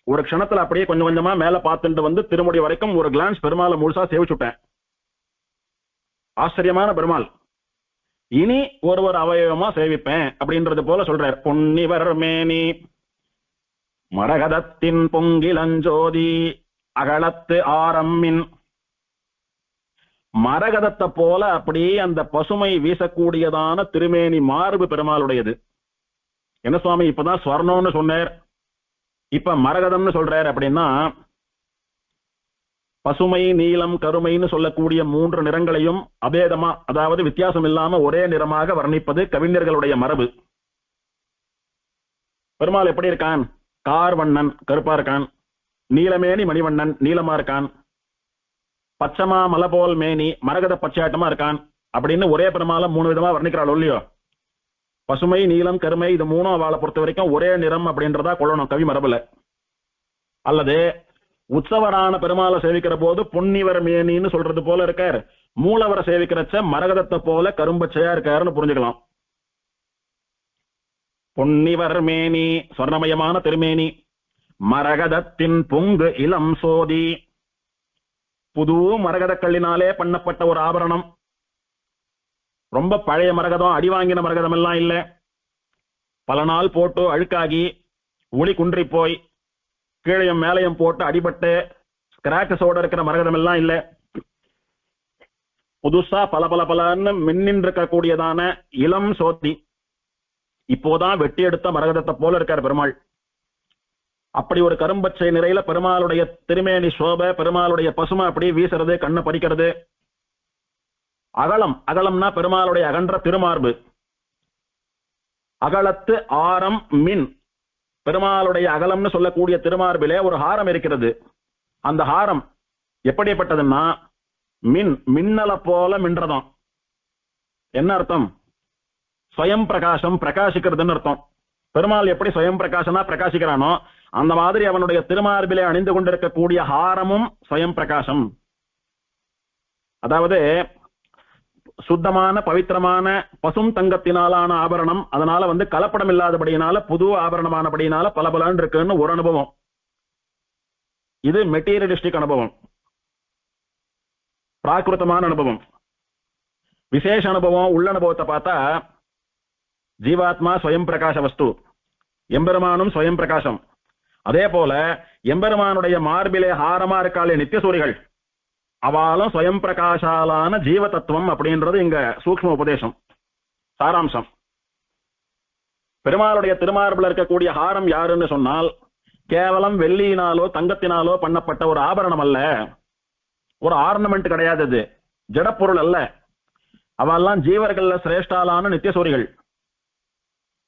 ஒரு க்ஷணத்துல அப்படியே கொஞ்சம் கொஞ்சமா மேல பார்த்துட்டு வந்து திருமுடி வரைக்கும் ஒரு கிளான்ஸ் பெருமாளை முழுசா சேவிச்சுட்டேன். ஆச்சரியமான பெருமாள். இனி ஒரு ஒரு அவயவமா சேவிப்பேன் அப்படின்றது போல சொல்றார். பொன்னிவர் மேனி மரகதத்தின் பொங்கிலஞ்சோதி அகலத்து ஆரம்மின். மரகதத்தை போல அப்படியே அந்த பசுமை வீசக்கூடியதான திருமேனி மார்பு பெருமாளுடையது. என்ன சுவாமி இப்பதான் ஸ்வர்ணம்னு சொன்னார், இப்ப மரகதம்னு சொல்றார் அப்படின்னா பசுமை, நீலம், கருமைன்னு சொல்லக்கூடிய 3 நிறங்களையும் அபேதமா, அதாவது வித்தியாசம் இல்லாம ஒரே நிறமாக வர்ணிப்பது கவிஞர்களுடைய மரபு. பெருமாள் எப்படி இருக்கான்? கார்வண்ணன் கருப்பா இருக்கான், நீலமேனி மணிவண்ணன் நீலமா இருக்கான், பச்சமா மலபோல் மேனி மரகத பச்சையாட்டமா இருக்கான் அப்படின்னு ஒரே பெருமாளை 3 விதமா வர்ணிக்கிறாள் இல்லையோ. பசுமை, நீலம், கருமை இது 3 அவளை பொறுத்த வரைக்கும் ஒரே நிறம் அப்படின்றதா கொள்ளணும் கவி மரபுல. அல்லது உற்சவரான பெருமாளை சேவிக்கிற போது பொன்னிவர் மேனின்னு சொல்றது போல இருக்கார், மூலவரை சேவிக்கிறச்ச மரகதத்தை போல கரும்பச்சையா இருக்காருன்னு புரிஞ்சுக்கலாம். பொன்னிவர் மேனி சொர்ணமயமான திருமேனி, மரகதத்தின் பொங்கு இளம் சோதி, புது மரகத கல்லினாலே பண்ணப்பட்ட ஒரு ஆபரணம். ரொம்ப பழைய மரகதம், அடி வாங்கின மரகதம் எல்லாம் இல்ல. பல நாள் போட்டு அழுக்காகி ஒளி குன்றி போய் கீழையும் மேலையும் போட்டு அடிபட்டு ஸ்கிராச்சஸோட இருக்கிற மரகதம் எல்லாம் இல்ல. புதுசா பல பல பலன்னு மின்னின் இருக்கக்கூடியதான இளம் சோதி. இப்போதான் வெட்டி எடுத்த மரகதத்தை போல இருக்கார் பெருமாள். அப்படி ஒரு கரும்பச்சை நிறையில பெருமாளுடைய திருமேனி சோபை, பெருமாளுடைய பசுமை அப்படி வீசுறது, கண்ணை பறிக்கிறது. அகலம், அகலம்னா பெருமாளுடைய அகன்ற திருமார்பு. அகலத்து ஆரம் மின், பெருமாளுடைய அகலம்னு சொல்லக்கூடிய திருமார்பிலே ஒரு ஹாரம் இருக்கிறது. அந்த ஹாரம் எப்படிப்பட்டதுன்னா மின், மின்னலை போல மின்றதாம். என்ன அர்த்தம்? ஸ்வயம் பிரகாசம், பிரகாசிக்கிறதுன்னு அர்த்தம். பெருமாள் எப்படி ஸ்வயம் பிரகாசனா பிரகாசிக்கிறானோ அந்த மாதிரி அவனுடைய திருமார்பிலே அணிந்து கொண்டிருக்கக்கூடிய ஹாரமும் ஸ்வயம் பிரகாசம். அதாவது சுத்தமான பவித்திரமான பசும் தங்கத்தினாலான ஆபரணம், அதனால கலப்படம் இல்லாதபடியினால புது ஆபரணமானபடியினால பலபலன் இருக்குன்னு ஒரு அனுபவம். இது மெட்டீரியலிஸ்டிக் அனுபவம், பிராகிருத்தமான அனுபவம். விசேஷ அனுபவம், உள்ள அனுபவத்தை பார்த்தா ஜீவாத்மா ஸ்வயம் பிரகாச வஸ்து, எம்பெருமானும் ஸ்வயம் பிரகாசம். அதே போல எம்பெருமானுடைய மார்பிலே ஹாரமா இருக்காளே நித்தியசூரிகள், அவளும் ஸ்வயம் பிரகாசாலான ஜீவ தத்துவம் அப்படின்றது இங்க சூக்ஷ்ம உபதேசம், சாராம்சம். பெருமாளுடைய திருமார்பில் இருக்கக்கூடிய ஹாரம் யாருன்னு சொன்னால் கேவலம் வெள்ளியினாலோ தங்கத்தினாலோ பண்ணப்பட்ட ஒரு ஆபரணம் அல்ல, ஒரு ஆர்னமெண்ட் கிடையாது, அது ஜடப்பொருள் அல்ல. அவெல்லாம் ஜீவர்கள்ல சிரேஷ்டாலான நித்தியசூரிகள்.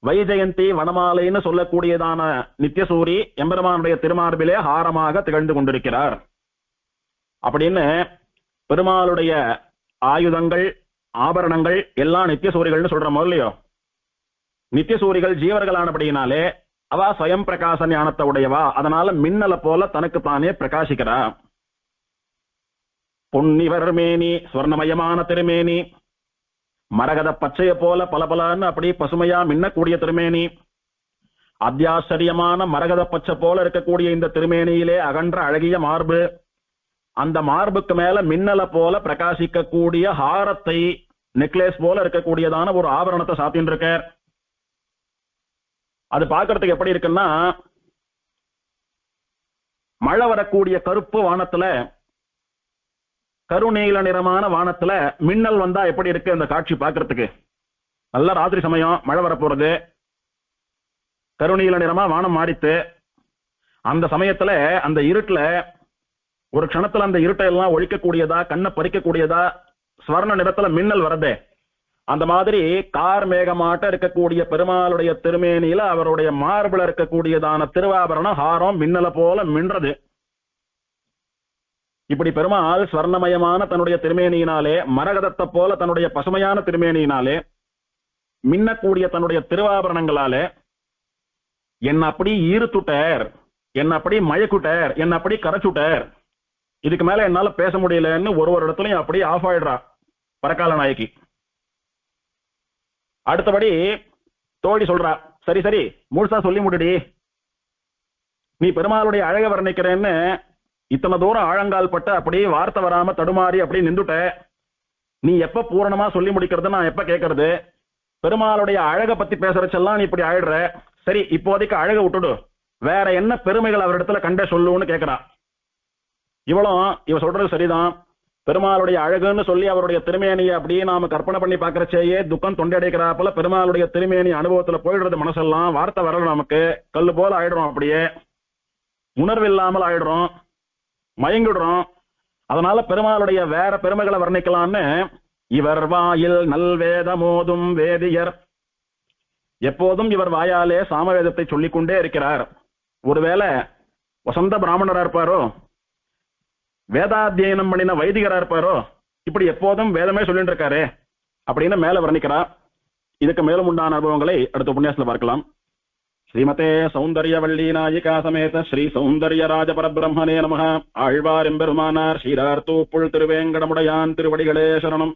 வைஜெயந்தி வனமாலைன்னு சொல்லக்கூடியதான நித்தியசூரி எம்பெருமானுடைய திருமார்பிலே ஹாரமாக திகழ்ந்து கொண்டிருக்கிறார். அப்படின்னு பெருமாளுடைய ஆயுதங்கள் ஆபரணங்கள் எல்லாம் நித்தியசூரிகள்னு சொல்றோமோ இல்லையோ. நித்தியசூரிகள் ஜீவர்களானபடியினாலே அவ ஸ்வயம் பிரகாச ஞானத்தை உடையவா, அதனால மின்னல போல தனக்கு தானே பிரகாசிக்கிறா. பொன்னிவர் மேனி, ஸ்வர்ணமயமான திருமேனி, மரகத பச்சைய போல பலபலன்னு அப்படி பசுமையா மின்னக்கூடிய திருமேனி, அத்தியாச்சரியமான மரகத பச்சை போல இருக்கக்கூடிய இந்த திருமேனியிலே அகன்ற அழகிய மார்பு, அந்த மார்புக்கு மேல மின்னல போல பிரகாசிக்கக்கூடிய ஹாரத்தை, நெக்லேஸ் போல இருக்கக்கூடியதான ஒரு ஆபரணத்தை சாத்தின்னு இருக்க. அது பார்க்கறதுக்கு எப்படி இருக்குன்னா, மழை வரக்கூடிய கருப்பு வானத்துல, கருநீல நிறமான வானத்துல மின்னல் வந்தா எப்படி இருக்கு அந்த காட்சி பார்க்கறதுக்கு. நல்ல ராத்திரி சமயம், மழை வரப்போறது, கருநீல நிறமா வானம் மாறித்து, அந்த சமயத்துல அந்த இருட்டுல ஒரு க்ஷணத்துல அந்த இருட்டை எல்லாம் ஒழிக்கக்கூடியதா, கண்ணை பறிக்கக்கூடியதா ஸ்வர்ண நிறத்துல மின்னல் வரதே, அந்த மாதிரி கார் மேகமாட்ட இருக்கக்கூடிய பெருமாளுடைய திருமேனியில அவருடைய மார்பில இருக்கக்கூடியதான திருவாபரணம் ஹாரம் மின்னல போல மின்றது. இப்படி பெருமாள் ஸ்வர்ணமயமான தன்னுடைய திருமேனியினாலே, மரகதத்தை போல தன்னுடைய பசுமையான திருமேனியினாலே, மின்னக்கூடிய தன்னுடைய திருவாபரணங்களாலே என்ன அப்படி ஈர்த்துட்டார், என்ன அப்படி மயக்குட்டார், என்ன அப்படி கரைச்சுட்டார், இதுக்கு மேல என்னால பேச முடியலன்னு ஒரு இடத்துலயும் அப்படி ஆஃப் ஆயிடுறா பரக்கால நாயகி. அடுத்தபடி தோழி சொல்றா, சரி சரி முழுசா சொல்லி முடிடி, நீ பெருமாளுடைய அழக வர்ணிக்கிறேன்னு இத்தனை தூரம் ஆழங்கால் பட்டு அப்படி வார்த்தை வராம தடுமாறி அப்படி நின்றுட்ட, நீ எப்ப பூரணமா சொல்லி முடிக்கிறது, நான் எப்ப கேட்கறது, பெருமாளுடைய அழக பத்தி பேசுறச்செல்லாம் நீ இப்படி ஆயிடுற, சரி இப்போதைக்கு அழக விட்டுடு, வேற என்ன பெருமைகள் அவரிடத்துல கண்ட சொல்லுன்னு கேட்கிறா. இவ சொல்றது சரிதான், பெருமாளுடைய அழகுன்னு சொல்லி அவருடைய திருமேனியை அப்படியே நாம கற்பனை பண்ணி பாக்குறச்சேயே துக்கம் தொண்டடைக்கிறாப்புல பெருமாளுடைய திருமேனி அனுபவத்துல போயிடுறது, மனசெல்லாம் வார்த்தை வரல, நமக்கு கல்லு போல ஆயிடுறோம், அப்படியே உணர்வு இல்லாமல் ஆயிடுறோம், மயங்கிடுறோம். அதனால பெருமாளுடைய வேற பெருமைகளை வர்ணிக்கலான்னு இவர் வாயில் நல்வேத மோதும் வேதியர், எப்போதும் இவர் வாயாலே சாமவேதத்தை சொல்லிக்கொண்டே இருக்கிறார். ஒருவேளை வசந்த பிராமணரா இருப்பாரோ, வேதாத்தியனம் பண்ணின வைதிகரா இருப்பாரோ, இப்படி எப்போதும் வேதமே சொல்லிட்டு இருக்காரு அப்படின்னு மேல வர்ணிக்கிறார். இதுக்கு மேலும் உண்டான அனுபவங்களை அடுத்த உபன்யாசத்துல பார்க்கலாம். ஸ்ரீமதே சௌந்தர்யவல்லி நாயிகா சமேத ஸ்ரீ சௌந்தர்ய ராஜ பரபிரம்மனே நமஹ. ஆழ்வார் எம்பெருமானார் சீரார் தூப்புள் திருவேங்கடமுடையான் திருவடிகளே சரணம்.